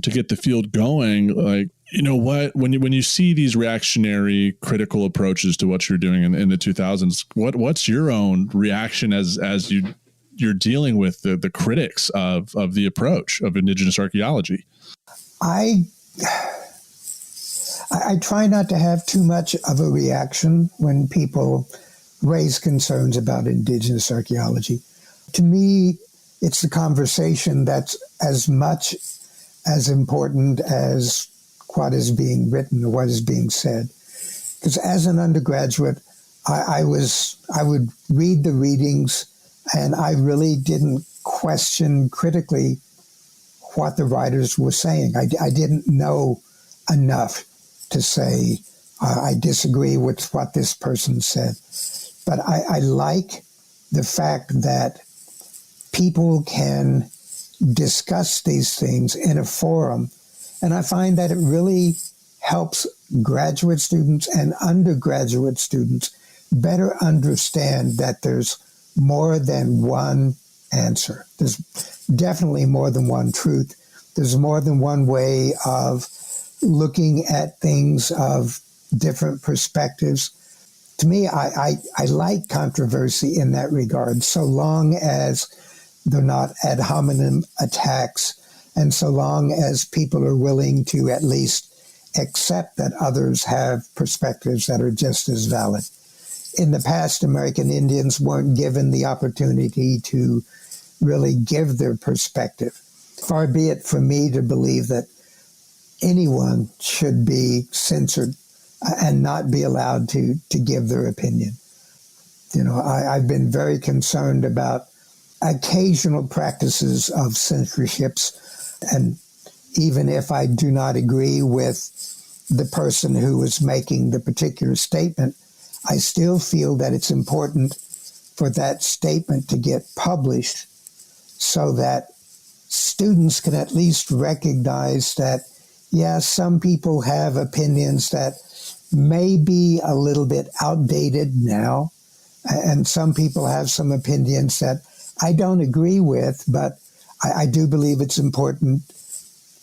B: to get the field going. When you see these reactionary critical approaches to what you're doing in the 2000s, what's your own reaction as you're dealing with the critics of the approach of Indigenous archaeology?
C: I try not to have too much of a reaction when people raise concerns about Indigenous archaeology. To me, it's the conversation that's as much as important as what is being written or what is being said. Because as an undergraduate, I would read the readings, and I really didn't question critically what the writers were saying. I didn't know enough to say, I disagree with what this person said. But I like the fact that people can discuss these things in a forum. And I find that it really helps graduate students and undergraduate students better understand that there's more than one answer. There's definitely more than one truth. There's more than one way of looking at things of different perspectives. To me, I like controversy in that regard, so long as they're not ad hominem attacks, and so long as people are willing to at least accept that others have perspectives that are just as valid. In the past, American Indians weren't given the opportunity to really give their perspective. Far be it from me to believe that anyone should be censored and not be allowed to give their opinion. I've been very concerned about occasional practices of censorships. And even if I do not agree with the person who is making the particular statement, I still feel that it's important for that statement to get published so that students can at least recognize that, yeah, some people have opinions that may be a little bit outdated now, and some people have some opinions that I don't agree with, but I do believe it's important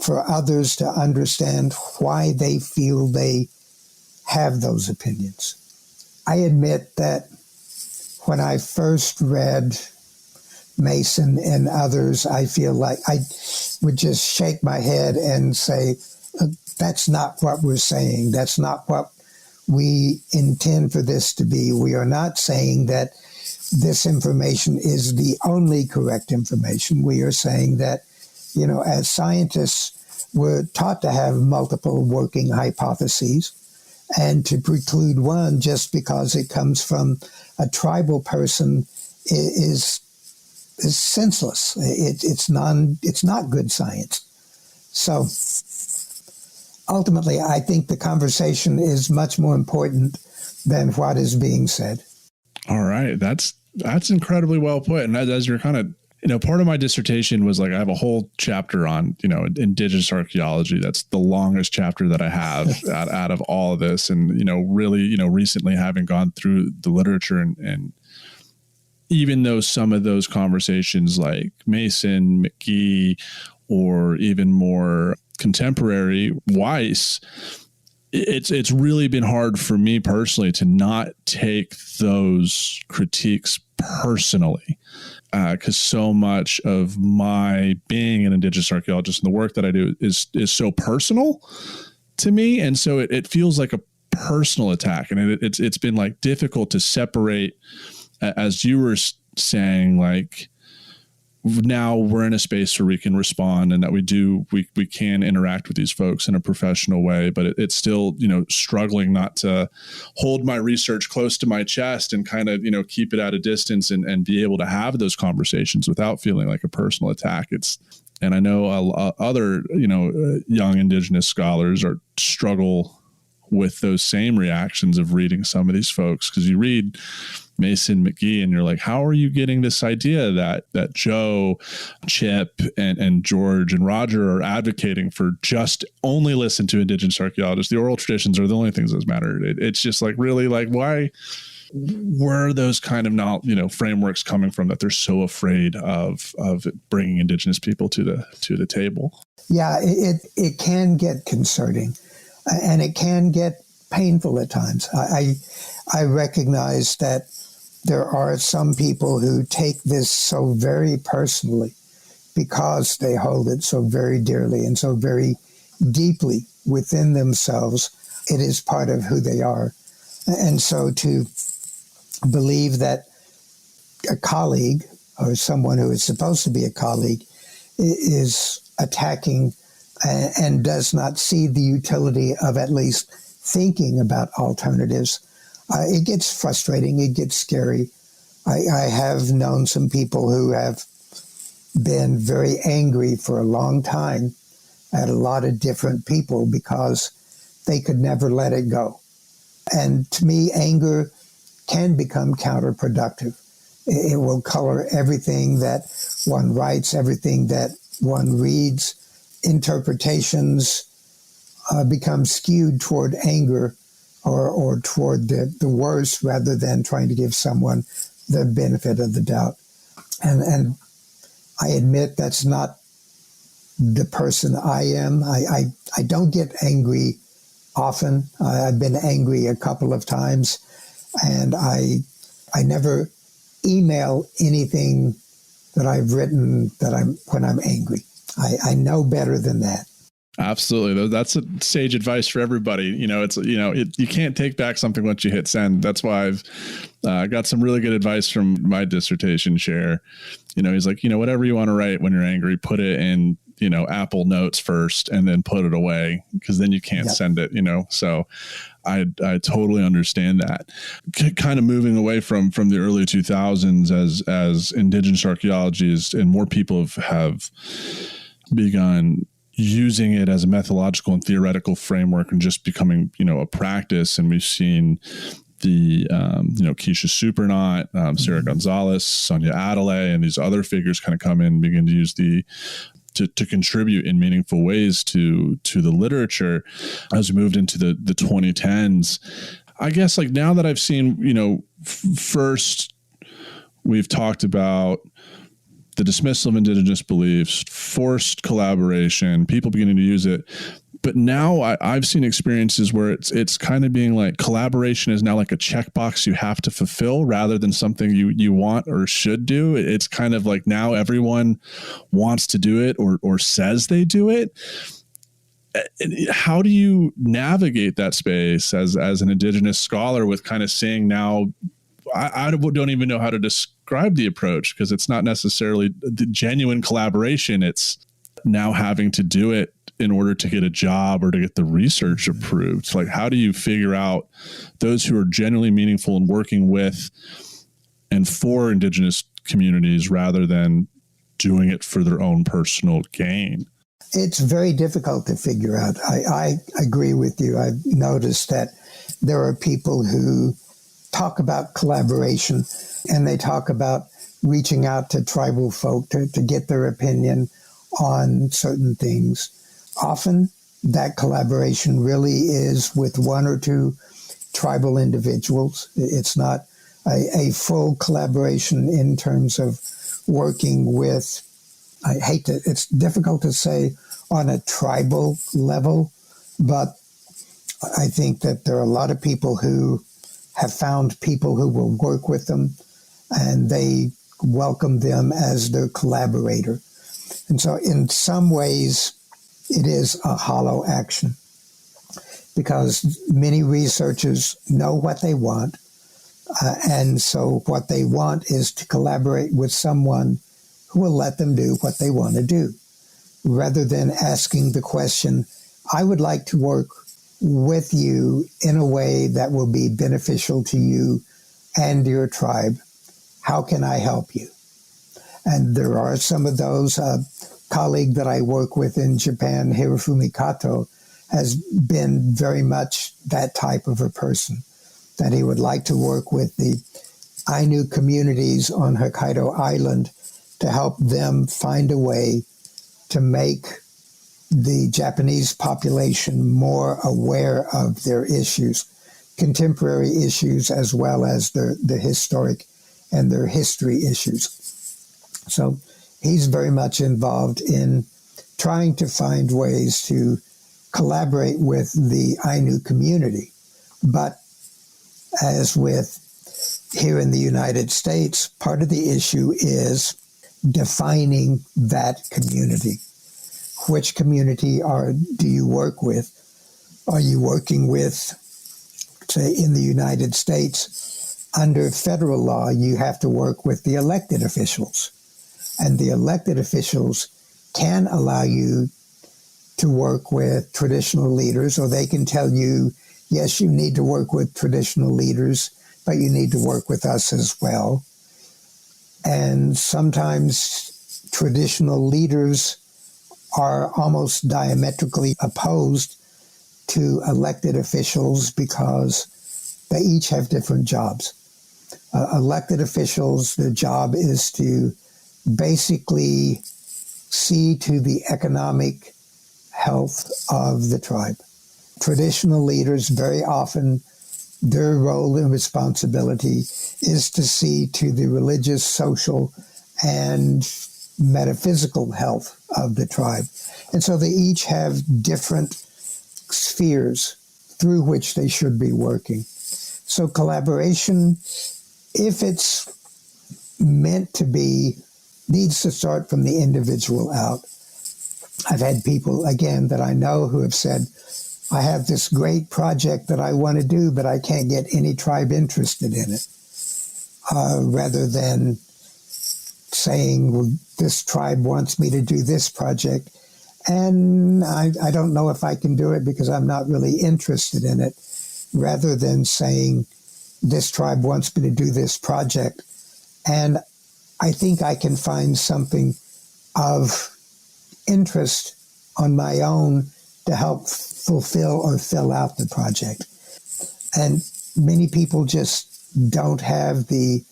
C: for others to understand why they feel they have those opinions. I admit that when I first read Mason and others, I feel like I would just shake my head and say, that's not what we're saying. That's not what we intend for this to be. We are not saying that this information is the only correct information. We are saying that, as scientists, we're taught to have multiple working hypotheses, and to preclude one just because it comes from a tribal person is senseless. It's not good science. So ultimately, I think the conversation is much more important than what is being said.
B: All right. That's incredibly well put. And as you're kind of, part of my dissertation was like, I have a whole chapter on, Indigenous archaeology. That's the longest chapter that I have out of all of this. And, really, recently having gone through the literature and even though some of those conversations like Mason, McGee, or even more contemporary Weiss, it's really been hard for me personally to not take those critiques personally, because so much of my being an Indigenous archaeologist and the work that I do is so personal to me, and so it feels like a personal attack, and it's been like difficult to separate, as you were saying, like, now we're in a space where we can respond and that we can interact with these folks in a professional way, but it's still, struggling not to hold my research close to my chest and kind of, keep it at a distance and be able to have those conversations without feeling like a personal attack. And I know other, young Indigenous scholars struggle with those same reactions of reading some of these folks, because you read Mason, McGee, and you're like, how are you getting this idea that Joe, Chip, and George and Roger are advocating for just only listen to Indigenous archaeologists? The oral traditions are the only things that matter. It's just like, really, like, why? Where are those kind of frameworks coming from that they're so afraid of bringing Indigenous people to the table?
C: Yeah, it can get concerning, and it can get painful at times. I recognize that there are some people who take this so very personally because they hold it so very dearly and so very deeply within themselves. It is part of who they are. And so to believe that a colleague or someone who is supposed to be a colleague is attacking and does not see the utility of at least thinking about alternatives, it gets frustrating. It gets scary. I have known some people who have been very angry for a long time at a lot of different people because they could never let it go. And to me, anger can become counterproductive. It will color everything that one writes, everything that one reads. Interpretations become skewed toward anger or toward the worst, rather than trying to give someone the benefit of the doubt. And I admit that's not the person I am. I don't get angry often. I've been angry a couple of times, and I never email anything that I've written when I'm angry. I know better than that.
B: Absolutely. That's a sage advice for everybody. You can't take back something once you hit send. That's why I've got some really good advice from my dissertation chair. He's like, whatever you want to write when you're angry, put it in Apple Notes first and then put it away, because then you can't send it, So I totally understand that. Kind of moving away from the early 2000s as Indigenous archaeologies and more people have begun using it as a methodological and theoretical framework and just becoming, a practice. And we've seen the, Keisha Supernaut, Sarah Gonzalez, Sonya Atalay, and these other figures kind of come in and begin to use to contribute in meaningful ways to the literature as we moved into the 2010s. I guess now that I've seen, first we've talked about the dismissal of indigenous beliefs, forced collaboration, people beginning to use it. But now I've seen experiences where it's kind of being like collaboration is now like a checkbox you have to fulfill rather than something you want or should do. It's kind of like now everyone wants to do it or says they do it. How do you navigate that space as an indigenous scholar with kind of saying now, I don't even know how to describe the approach, because it's not necessarily the genuine collaboration. It's now having to do it in order to get a job or to get the research approved. Like, how do you figure out those who are genuinely meaningful and working with and for indigenous communities rather than doing it for their own personal gain?
C: It's very difficult to figure out. I agree with you. I've noticed that there are people who talk about collaboration and they talk about reaching out to tribal folk to get their opinion on certain things. Often that collaboration really is with one or two tribal individuals. It's not a full collaboration in terms of working with, it's difficult to say on a tribal level, but I think that there are a lot of people who have found people who will work with them and they welcome them as their collaborator. And so in some ways, it is a hollow action because many researchers know what they want. And so what they want is to collaborate with someone who will let them do what they want to do, rather than asking the question, I would like to work with you in a way that will be beneficial to you and your tribe. How can I help you? And there are some of those. A colleague that I work with in Japan, Hirofumi Kato, has been very much that type of a person, that he would like to work with the Ainu communities on Hokkaido Island to help them find a way to make the Japanese population more aware of their issues, contemporary issues, as well as the historic and their history issues. So he's very much involved in trying to find ways to collaborate with the Ainu community. But as with here in the United States, part of the issue is defining that community. Which community do you work with? Are you working with, say, in the United States, under federal law, you have to work with the elected officials. And the elected officials can allow you to work with traditional leaders, or they can tell you, yes, you need to work with traditional leaders, but you need to work with us as well. And sometimes traditional leaders are almost diametrically opposed to elected officials because they each have different jobs. Elected officials, their job is to basically see to the economic health of the tribe. Traditional leaders, very often, their role and responsibility is to see to the religious, social, and metaphysical health of the tribe. And so they each have different spheres through which they should be working. So collaboration, if it's meant to be, needs to start from the individual out. I've had people, again, that I know who have said, I have this great project that I want to do, but I can't get any tribe interested in it. Rather than saying, well, this tribe wants me to do this project, And I don't know if I can do it because I'm not really interested in it, rather than saying, this tribe wants me to do this project. And I think I can find something of interest on my own to help fulfill or fill out the project. And many people just don't have the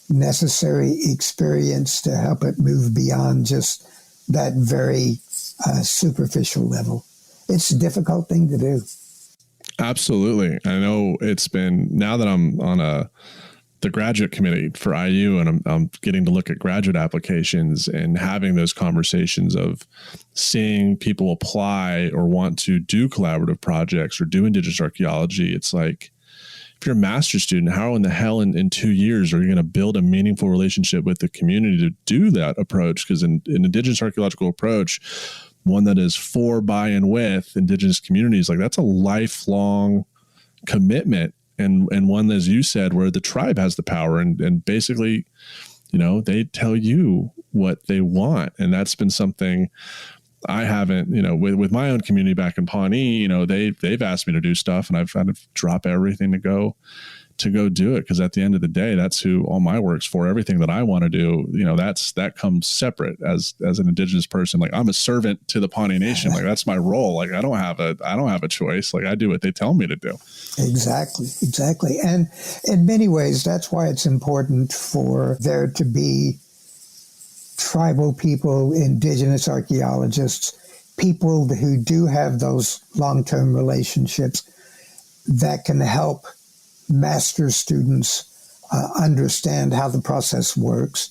C: necessary experience to help it move beyond just that very superficial level. It's a difficult thing to do.
B: Absolutely. I know it's been, now that I'm on the graduate committee for IU, and I'm getting to look at graduate applications and having those conversations of seeing people apply or want to do collaborative projects or do Indigenous archaeology. It's like, if you're a master's student, how in the hell in 2 years are you going to build a meaningful relationship with the community to do that approach? Because an Indigenous archaeological approach, one that is for, by, and with Indigenous communities, like that's a lifelong commitment, and one, as you said, where the tribe has the power and basically, you know, they tell you what they want. And that's been something I haven't, you know, with my own community back in Pawnee, you know, they've asked me to do stuff, and I've had to drop everything to go do it. Because at the end of the day, that's who all my work's for. Everything that I want to do, you know, that comes separate as an Indigenous person. Like, I'm a servant to the Pawnee Nation. Like, that's my role. Like, I don't have a choice. Like, I do what they tell me to do.
C: Exactly. And in many ways, that's why it's important for there to be tribal people, Indigenous archaeologists, people who do have those long-term relationships that can help master students understand how the process works,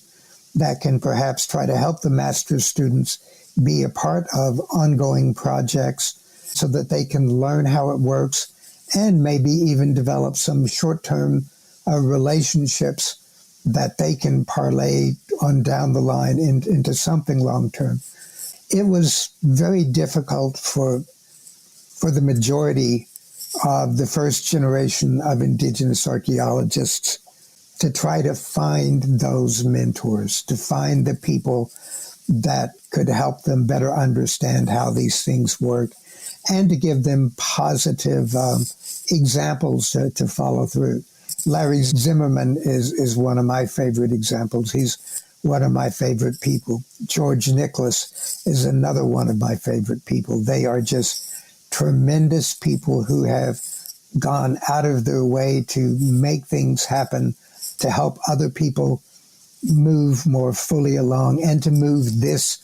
C: that can perhaps try to help the master students be a part of ongoing projects so that they can learn how it works and maybe even develop some short-term relationships that they can parlay on down the line into something long-term. It was very difficult for the majority of the first generation of Indigenous archaeologists to try to find those mentors, to find the people that could help them better understand how these things work, and to give them positive examples to follow through. Larry Zimmerman is one of my favorite examples. He's one of my favorite people. George Nicholas is another one of my favorite people. They are just tremendous people who have gone out of their way to make things happen, to help other people move more fully along, and to move this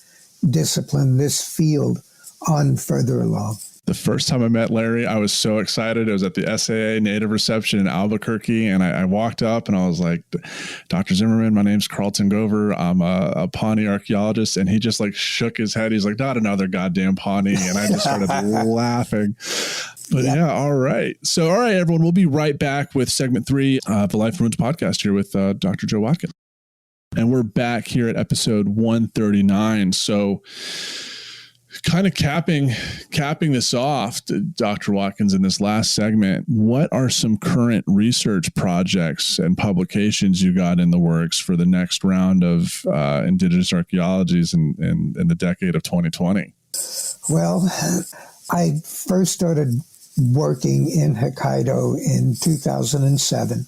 C: discipline, this field, on further along.
B: The first time I met Larry, I was so excited. It was at the SAA Native Reception in Albuquerque, and I walked up and I was like, Dr. Zimmerman, my name's Carlton Gover. I'm a Pawnee archaeologist. And he just like shook his head. He's like, not another goddamn Pawnee. And I just started laughing. But yeah, all right. So, all right, everyone, we'll be right back with segment 3 of the Life and Ruins podcast here with Dr. Joe Watkins. And we're back here at episode 139. So, kind of capping this off, Dr. Watkins, in this last segment, what are some current research projects and publications you got in the works for the next round of Indigenous Archaeologies in the decade of 2020?
C: Well, I first started working in Hokkaido in 2007.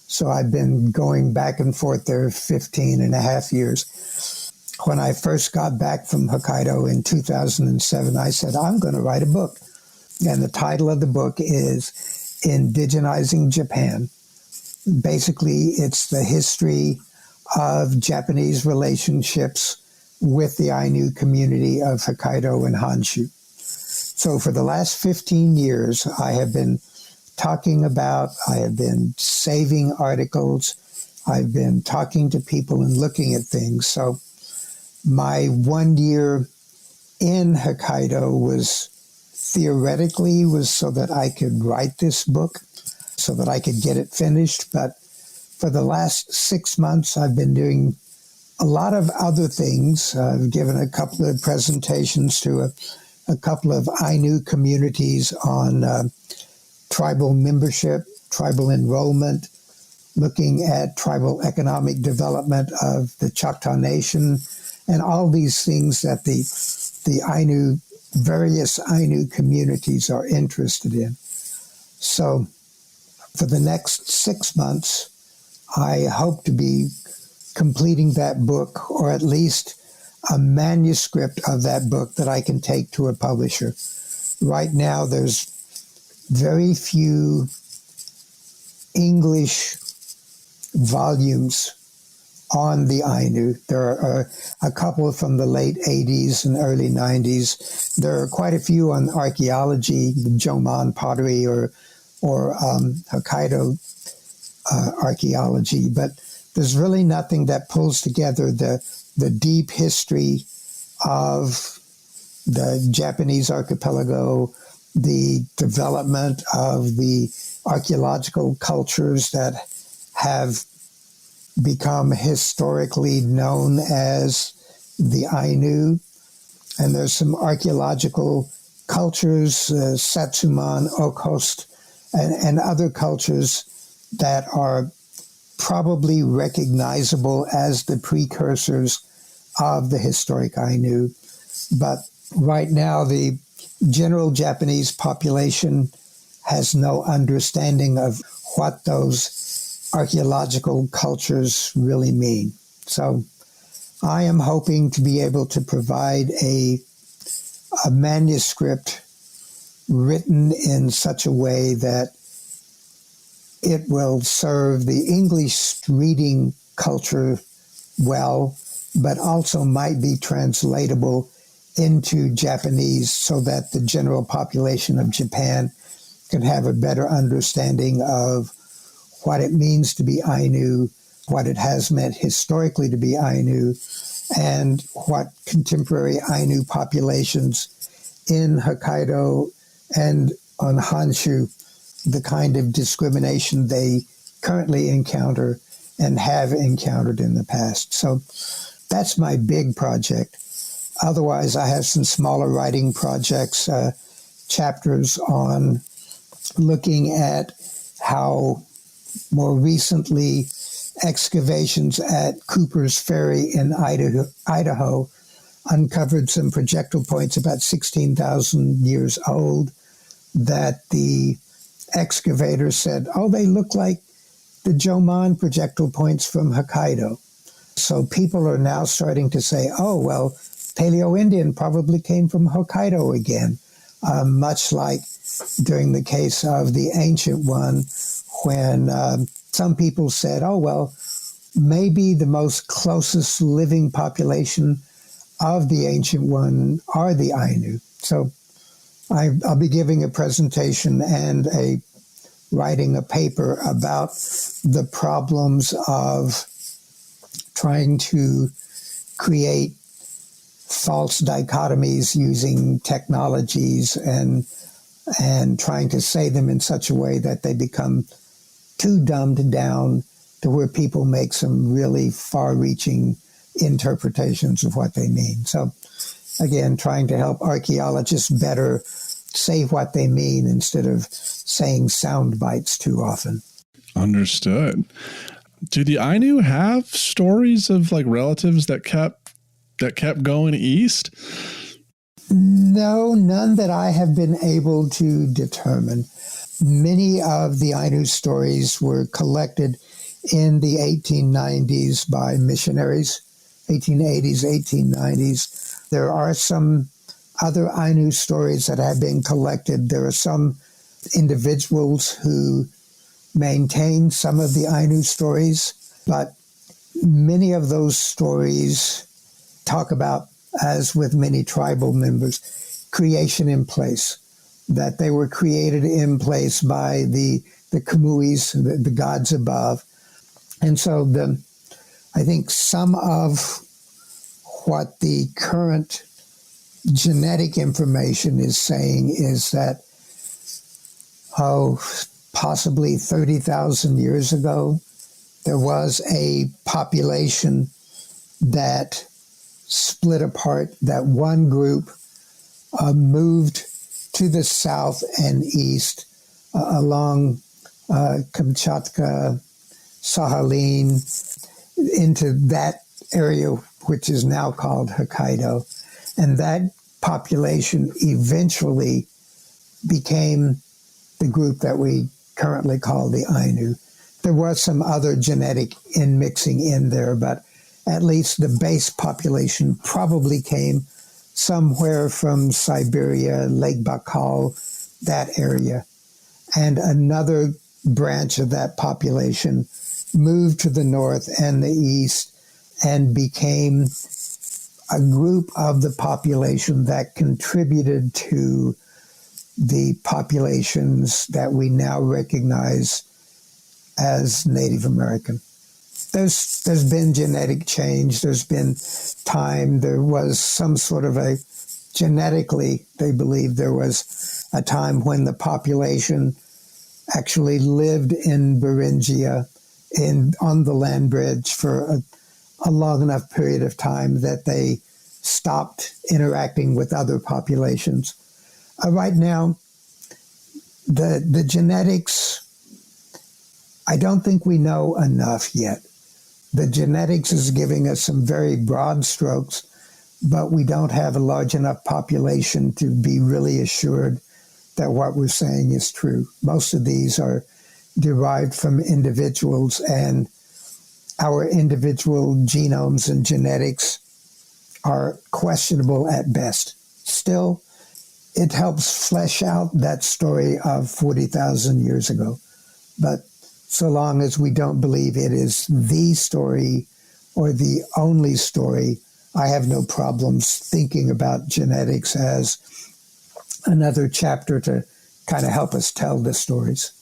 C: So I've been going back and forth there 15 and a half years. When I first got back from Hokkaido in 2007, I said, I'm going to write a book. And the title of the book is Indigenizing Japan. Basically, it's the history of Japanese relationships with the Ainu community of Hokkaido and Honshu. So for the last 15 years, I have been talking about, I have been saving articles, I've been talking to people and looking at things. So my 1 year in Hokkaido was theoretically so that I could write this book, so that I could get it finished. But for the last 6 months, I've been doing a lot of other things. I've given a couple of presentations to a couple of Ainu communities on tribal membership, tribal enrollment, looking at tribal economic development of the Choctaw Nation, and all these things that the Ainu various Ainu communities are interested in. So for the next 6 months, I hope to be completing that book, or at least a manuscript of that book that I can take to a publisher. Right now, there's very few English volumes on the Ainu. There are a couple from the late 80s and early 90s. There are quite a few on archaeology, the Jomon pottery or Hokkaido archaeology, but there's really nothing that pulls together the deep history of the Japanese archipelago, the development of the archaeological cultures that have become historically known as the Ainu. And there's some archaeological cultures, Satsuman, Okost, and other cultures that are probably recognizable as the precursors of the historic Ainu. But right now, the general Japanese population has no understanding of what those archaeological cultures really mean. So I am hoping to be able to provide a manuscript written in such a way that it will serve the English reading culture well, but also might be translatable into Japanese so that the general population of Japan can have a better understanding of what it means to be Ainu, what it has meant historically to be Ainu, and what contemporary Ainu populations in Hokkaido and on Honshu, the kind of discrimination they currently encounter and have encountered in the past. So that's my big project. Otherwise, I have some smaller writing projects, chapters on looking at how more recently excavations at Cooper's Ferry in Idaho uncovered some projectile points about 16,000 years old that the excavator said, oh, they look like the Jomon projectile points from Hokkaido. So people are now starting to say, oh, well, Paleo-Indian probably came from Hokkaido again, much like during the case of the Ancient One, when some people said, oh, well, maybe the most closest living population of the Ancient One are the Ainu. So I'll be giving a presentation and writing a paper about the problems of trying to create false dichotomies using technologies and trying to say them in such a way that they become too dumbed down to where people make some really far-reaching interpretations of what they mean. So, again, trying to help archaeologists better say what they mean instead of saying sound bites too often.
B: Understood. Do the Ainu have stories of like relatives that kept going east?
C: No, none that I have been able to determine. Many of the Ainu stories were collected in the 1890s by missionaries, 1880s, 1890s. There are some other Ainu stories that have been collected. There are some individuals who maintain some of the Ainu stories, but many of those stories talk about, as with many tribal members, creation in place, that they were created in place by the Kamuis, the gods above. And so I think some of what the current genetic information is saying is that, possibly 30,000 years ago, there was a population that split apart, that one group moved to the south and east along Kamchatka, Sakhalin, into that area which is now called Hokkaido. And that population eventually became the group that we currently call the Ainu. There was some other genetic inmixing in there, but at least the base population probably came somewhere from Siberia, Lake Baikal, that area. And another branch of that population moved to the north and the east and became a group of the population that contributed to the populations that we now recognize as Native American. There's been genetic change. There's been time. There was some sort of genetically, they believe there was a time when the population actually lived in Beringia on the land bridge for a long enough period of time that they stopped interacting with other populations. Right now, the genetics, I don't think we know enough yet. The genetics is giving us some very broad strokes, but we don't have a large enough population to be really assured that what we're saying is true. Most of these are derived from individuals, and our individual genomes and genetics are questionable at best. Still, it helps flesh out that story of 40,000 years ago. But so long as we don't believe it is the story or the only story, I have no problems thinking about genetics as another chapter to kind of help us tell the stories.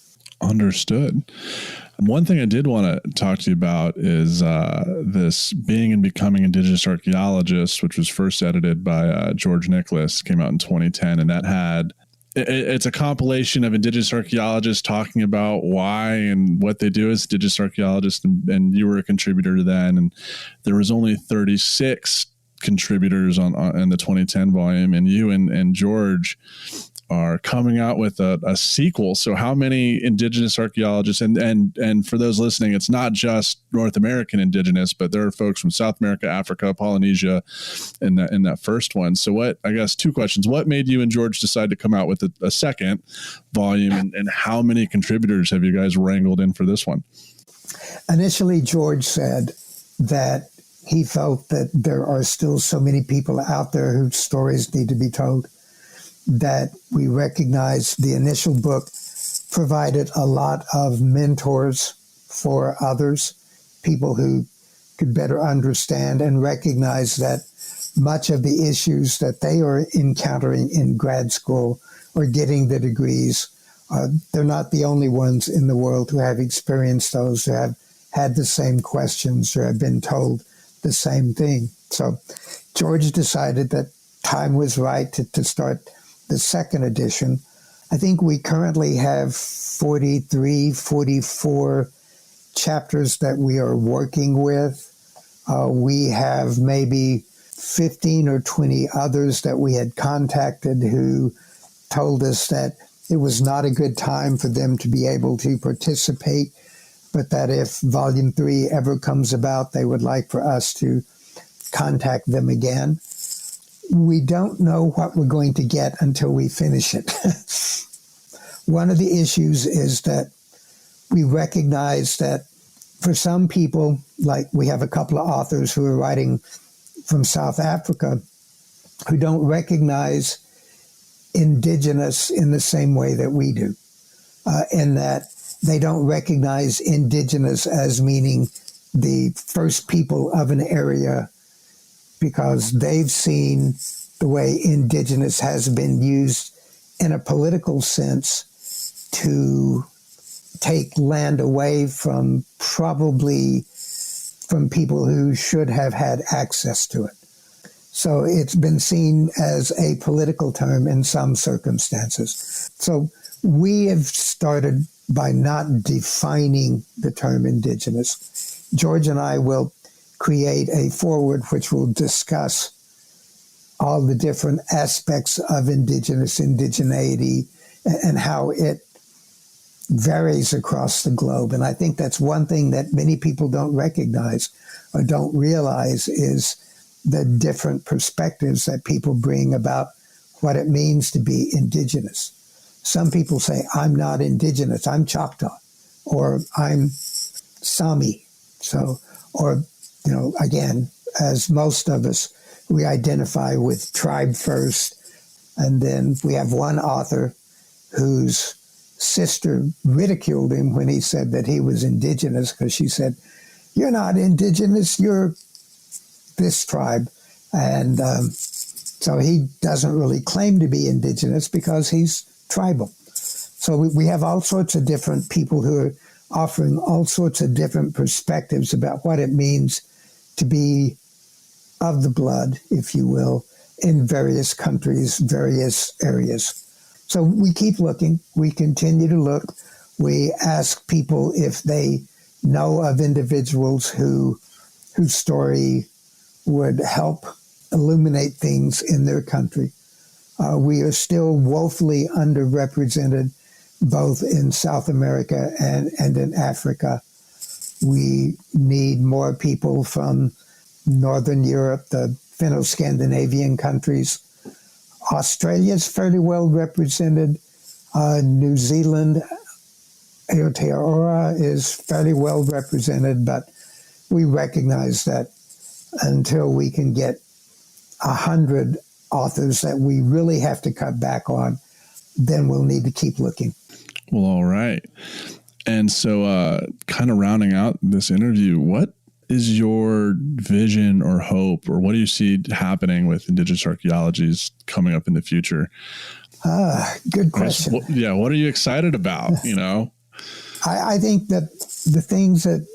B: Understood. One thing I did want to talk to you about is this Being and Becoming Indigenous Archaeologists, which was first edited by George Nicholas, came out in 2010. And that had, it's a compilation of Indigenous archaeologists talking about why and what they do as Indigenous archaeologists. And you were a contributor to that. And there was only 36 contributors in the 2010 volume. And you and George are coming out with a sequel. So how many Indigenous archaeologists, and for those listening, it's not just North American Indigenous, but there are folks from South America, Africa, Polynesia in that first one. So what, I guess, two questions. What made you and George decide to come out with a second volume, and how many contributors have you guys wrangled in for this one?
C: Initially, George said that he felt that there are still so many people out there whose stories need to be told, that we recognize the initial book provided a lot of mentors for others, people who could better understand and recognize that much of the issues that they are encountering in grad school or getting the degrees, they're not the only ones in the world who have experienced those, who have had the same questions, or have been told the same thing. So George decided that time was right to start the second edition. I think we currently have 43, 44 chapters that we are working with. We have maybe 15 or 20 others that we had contacted who told us that it was not a good time for them to be able to participate, but that if Volume 3 ever comes about, they would like for us to contact them again. We don't know what we're going to get until we finish it. One of the issues is that we recognize that for some people, like we have a couple of authors who are writing from South Africa, who don't recognize indigenous in the same way that we do, in that they don't recognize indigenous as meaning the first people of an area, because they've seen the way indigenous has been used in a political sense to take land away from people who should have had access to it. So it's been seen as a political term in some circumstances. So we have started by not defining the term indigenous. George and I will create a foreword which will discuss all the different aspects of indigeneity, and how it varies across the globe. And I think that's one thing that many people don't recognize or don't realize, is the different perspectives that people bring about what it means to be indigenous. Some people say, I'm not indigenous, I'm Choctaw, or I'm Sami. So, or, again, as most of us, we identify with tribe first. And then we have one author whose sister ridiculed him when he said that he was indigenous, because she said, you're not indigenous, you're this tribe. And so he doesn't really claim to be indigenous because he's tribal. So we have all sorts of different people who are offering all sorts of different perspectives about what it means to be of the blood, if you will, in various countries, various areas. So we keep looking. We continue to look. We ask people if they know of individuals whose story would help illuminate things in their country. We are still woefully underrepresented both in South America and in Africa. We need more people from Northern Europe, the Finno-Scandinavian countries. Australia is fairly well represented. New Zealand, Aotearoa is fairly well represented, but we recognize that until we can get 100 authors that we really have to cut back on, then we'll need to keep looking.
B: Well, all right. And so kind of rounding out this interview, what is your vision or hope, or what do you see happening with Indigenous Archaeologies coming up in the future?
C: Good question.
B: What are you excited about,
C: I think that the things that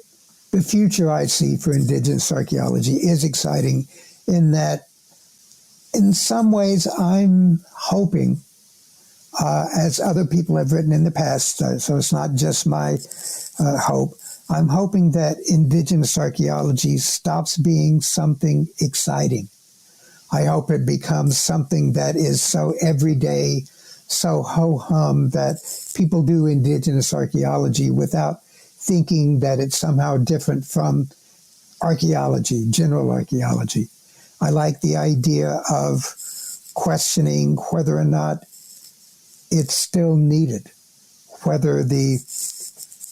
C: the future I see for Indigenous archaeology is exciting in that in some ways I'm hoping, as other people have written in the past, so it's not just my hope, I'm hoping that Indigenous archaeology stops being something exciting. I hope it becomes something that is so everyday, so ho-hum, that people do Indigenous archaeology without thinking that it's somehow different from archaeology, general archaeology. I like the idea of questioning whether or not it's still needed,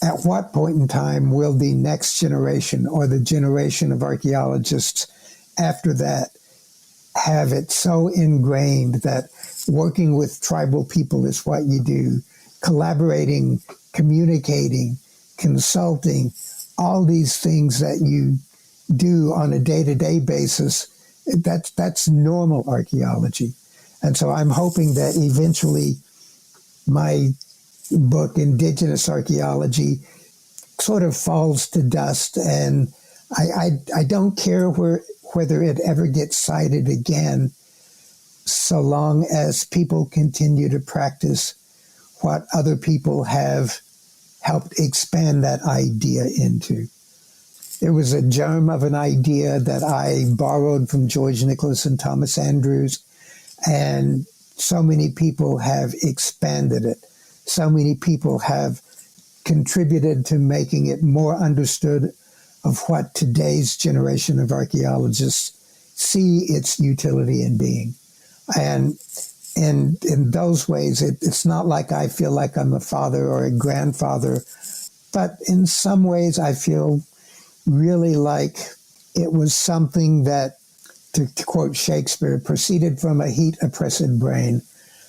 C: at what point in time will the next generation or the generation of archaeologists after that have it so ingrained that working with tribal people is what you do, collaborating, communicating, consulting, all these things that you do on a day-to-day basis, that's normal archaeology. And so I'm hoping that eventually my book, Indigenous Archaeology, sort of falls to dust, and I don't care whether it ever gets cited again, so long as people continue to practice what other people have helped expand that idea into. It was a germ of an idea that I borrowed from George Nicholas and Thomas Andrews, and so many people have expanded it. So many people have contributed to making it more understood of what today's generation of archaeologists see its utility in being. And in those ways, it's not like I feel like I'm a father or a grandfather, but in some ways I feel really like it was something that, to quote Shakespeare, proceeded from a heat-oppressed brain,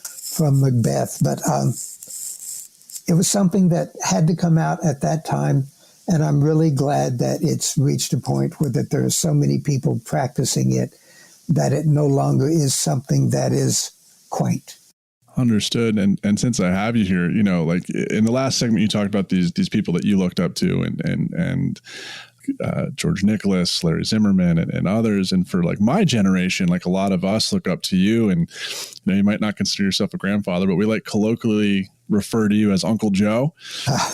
C: from Macbeth. But it was something that had to come out at that time, and I'm really glad that it's reached a point where that there are so many people practicing it that it no longer is something that is quaint.
B: Understood. And since I have you here, like in the last segment, you talked about these people that you looked up to, and George Nicholas, Larry Zimmerman, and others. And for like my generation, like a lot of us look up to you, and you might not consider yourself a grandfather, but we like colloquially refer to you as Uncle Joe.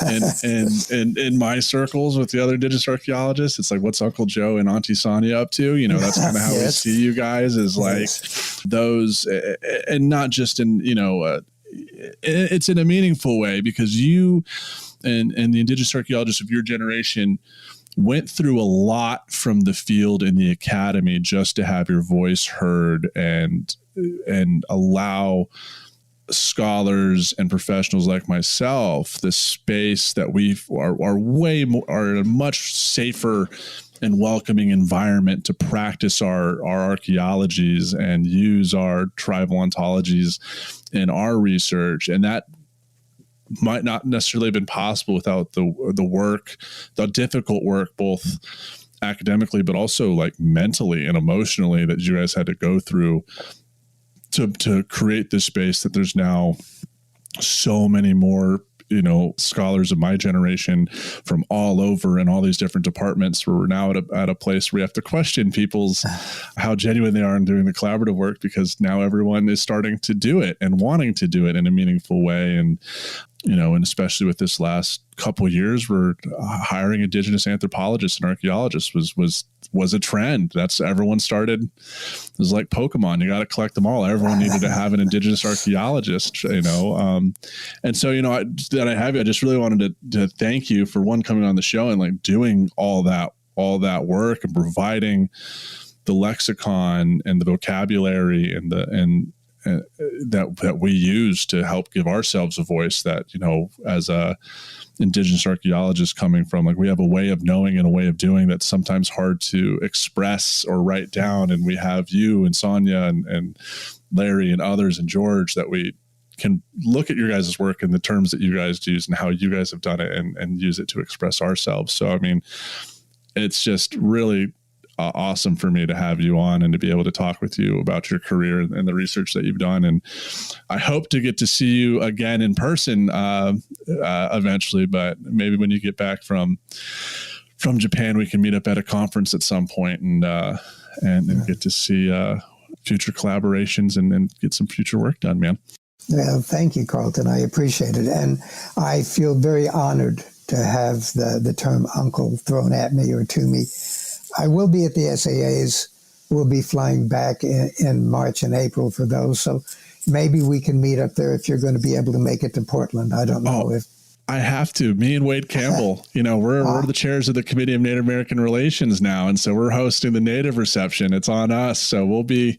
B: And in my circles with the other Indigenous archaeologists, it's like, what's Uncle Joe and Auntie Sonya up to? That's kind of how we see you guys, is like those, and not just in, it's in a meaningful way, because you and the Indigenous archaeologists of your generation went through a lot from the field in the academy just to have your voice heard and allow scholars and professionals like myself the space that we are a much safer and welcoming environment to practice our archaeologies and use our tribal ontologies in our research. And that might not necessarily have been possible without the difficult work, both academically, but also like mentally and emotionally, that you guys had to go through to create this space that there's now so many more, scholars of my generation from all over in all these different departments, where we're now at a place where we have to question how genuine they are in doing the collaborative work, because now everyone is starting to do it and wanting to do it in a meaningful way. And especially with this last couple of years, where hiring Indigenous anthropologists and archaeologists was a trend. That's everyone started. It was like Pokemon. You got to collect them all. Everyone needed to have an Indigenous archaeologist, and so, that I have you, I just really wanted to thank you for coming on the show and like doing all that work and providing the lexicon and the vocabulary and that we use to help give ourselves a voice that, as a Indigenous archaeologist coming from, like, we have a way of knowing and a way of doing that's sometimes hard to express or write down. And we have you and Sonya and Larry and others and George that we can look at your guys' work in the terms that you guys use and how you guys have done it and use it to express ourselves. So, I mean, it's just really awesome for me to have you on and to be able to talk with you about your career and the research that you've done. And I hope to get to see you again in person eventually, but maybe when you get back from Japan, we can meet up at a conference at some point and get to see future collaborations and get some future work done, man.
C: Well, thank you, Carlton. I appreciate it. And I feel very honored to have the term uncle thrown at me or to me. I will be at the SAAs. We'll be flying back in March and April for those. So maybe we can meet up there if you're going to be able to make it to Portland. I don't know if.
B: I have to. Me and Wade Campbell, we're the chairs of the Committee of Native American Relations now, and so we're hosting the Native reception. It's on us, so we'll be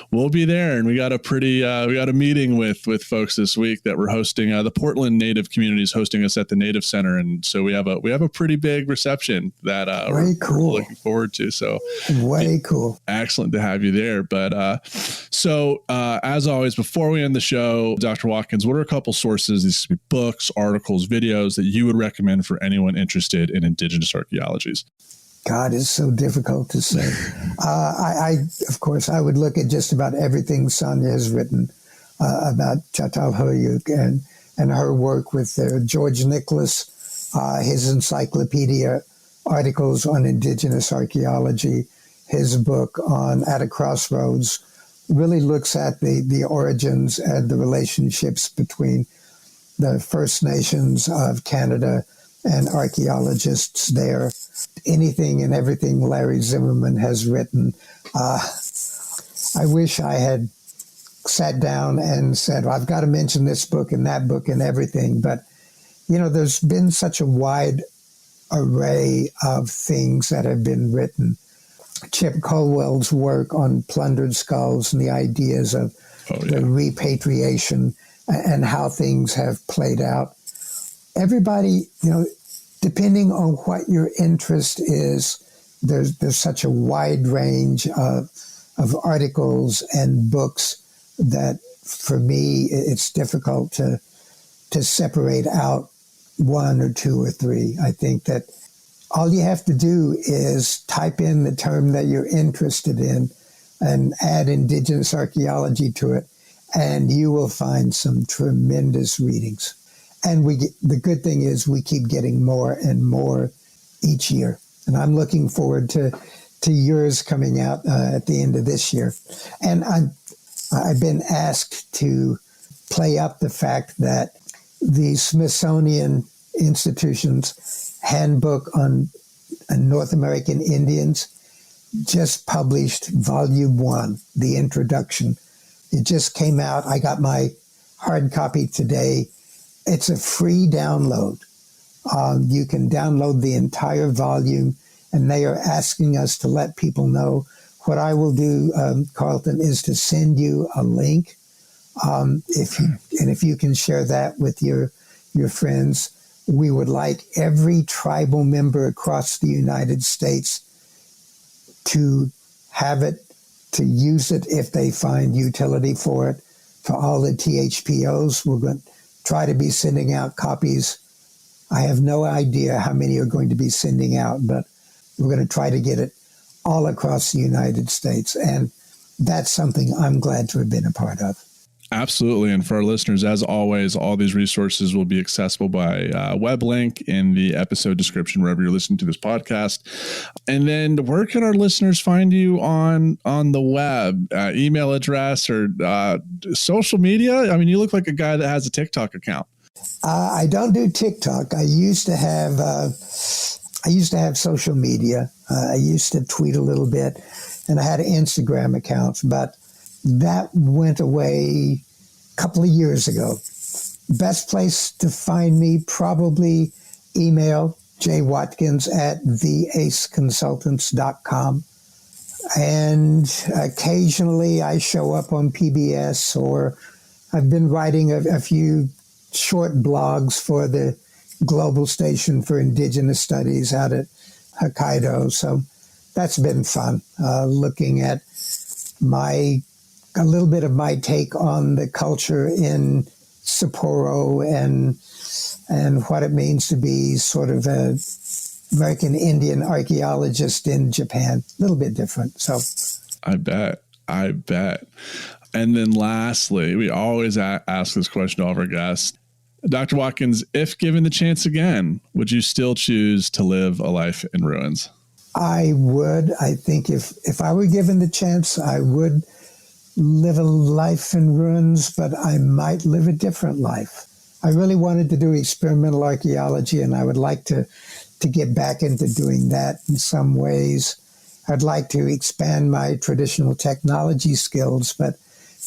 B: there. And we got a meeting with folks this week that we're hosting. The Portland Native Communities hosting us at the Native Center, and so we have a pretty big reception that we're looking forward to. So
C: way cool,
B: excellent to have you there. But so as always, before we end the show, Dr. Watkins, what are a couple sources? These could be books, articles, videos that you would recommend for anyone interested in Indigenous archaeologies?
C: God, it's so difficult to say. Of course, I would look at just about everything Sonya has written about Çatalhöyük and her work with George Nicholas, his encyclopedia articles on Indigenous archaeology, his book on At a Crossroads really looks at the origins and the relationships between the First Nations of Canada and archaeologists there. Anything and everything Larry Zimmerman has written. I wish I had sat down and said, well, I've got to mention this book and that book and everything. But, there's been such a wide array of things that have been written. Chip Colwell's work on plundered skulls and the ideas of the repatriation and how things have played out. Everybody, depending on what your interest is, there's such a wide range of articles and books that for me, it's difficult to separate out one or two or three. I think that all you have to do is type in the term that you're interested in and add Indigenous archaeology to it, and you will find some tremendous readings. And the good thing is we keep getting more and more each year. And I'm looking forward to yours coming out at the end of this year. And I've been asked to play up the fact that the Smithsonian Institution's Handbook on North American Indians just published Volume 1, the introduction. It just came out. I got my hard copy today. It's a free download. You can download the entire volume, and they are asking us to let people know. What I will do, Carlton, is to send you a link. If you can share that with your friends. We would like every tribal member across the United States to have it, to use it if they find utility for it. For all the THPOs, we're going to try to be sending out copies. I have no idea how many are going to be sending out, but we're going to try to get it all across the United States. And that's something I'm glad to have been a part of.
B: Absolutely. And for our listeners, as always, all these resources will be accessible by web link in the episode description, wherever you're listening to this podcast. And then where can our listeners find you on the web, email address or social media? I mean, you look like a guy that has a TikTok account.
C: I don't do TikTok. I used to have social media. I used to tweet a little bit, and I had Instagram accounts, but that went away a couple of years ago. Best place to find me, probably email jwatkins@theaceconsultants.com. And occasionally I show up on PBS, or I've been writing a few short blogs for the Global Station for Indigenous Studies out at Hokkaido. So that's been fun, looking at a little bit of my take on the culture in Sapporo and what it means to be sort of a American Indian archaeologist in Japan. A little bit different. So
B: I bet. And then lastly, we always ask this question to all of our guests. Dr. Watkins, if given the chance again, would you still choose to live a life in ruins?
C: I would. I think if I were given the chance, I would live a life in ruins, but I might live a different life. I really wanted to do experimental archaeology, and I would like to get back into doing that in some ways. I'd like to expand my traditional technology skills, but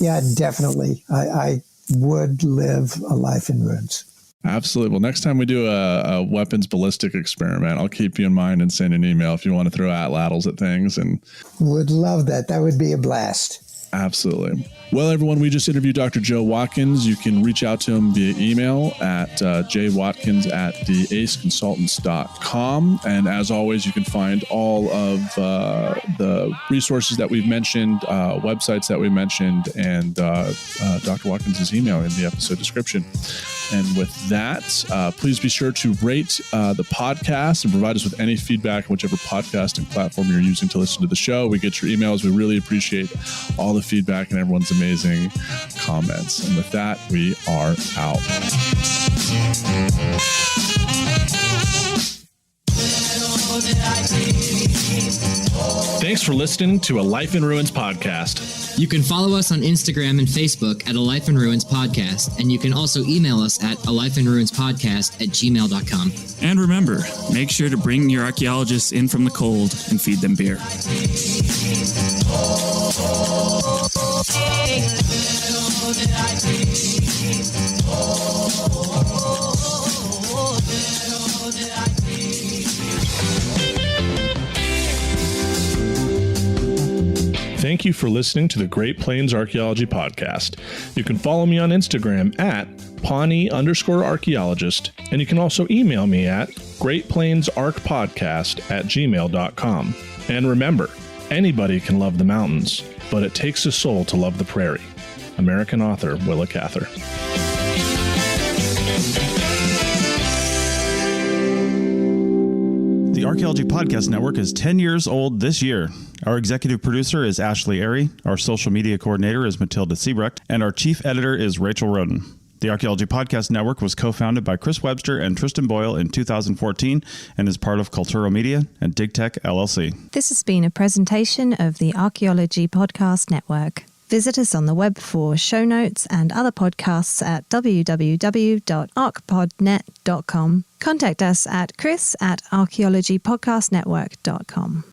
C: yeah, definitely, I would live a life in ruins.
B: Absolutely. Well, next time we do a weapons ballistic experiment, I'll keep you in mind and send an email if you want to throw atlatls at things. And
C: would love that. That would be a blast.
B: Absolutely. Well, everyone, we just interviewed Dr. Joe Watkins. You can reach out to him via email at jwatkins@theaceconsultants.com. And as always, you can find all of the resources that we've mentioned, websites that we mentioned, and Dr. Watkins' email in the episode description. And with that, please be sure to rate the podcast and provide us with any feedback on whichever podcasting platform you're using to listen to the show. We get your emails. We really appreciate all the feedback and everyone's amazing comments. And with that, we are out. Thanks for listening to A Life in Ruins podcast.
D: You can follow us on Instagram and Facebook at A Life in Ruins Podcast, and you can also email us at alifeinruinspodcast@gmail.com.
E: And remember, make sure to bring your archaeologists in from the cold and feed them beer.
B: Thank you for listening to the Great Plains Archaeology Podcast. You can follow me on Instagram at Pawnee_archaeologist, and you can also email me at greatplainsarchpodcast@gmail.com. And remember, anybody can love the mountains, but it takes a soul to love the prairie. American author Willa Cather.
F: The Archaeology Podcast Network is 10 years old this year. Our executive producer is Ashley Airy, our social media coordinator is Matilda Siebrecht, and our chief editor is Rachel Roden. The Archaeology Podcast Network was co-founded by Chris Webster and Tristan Boyle in 2014 and is part of Cultural Media and DigTech LLC.
A: This has been a presentation of the Archaeology Podcast Network. Visit us on the web for show notes and other podcasts at www.archpodnet.com. Contact us at chris@archaeologypodcastnetwork.com.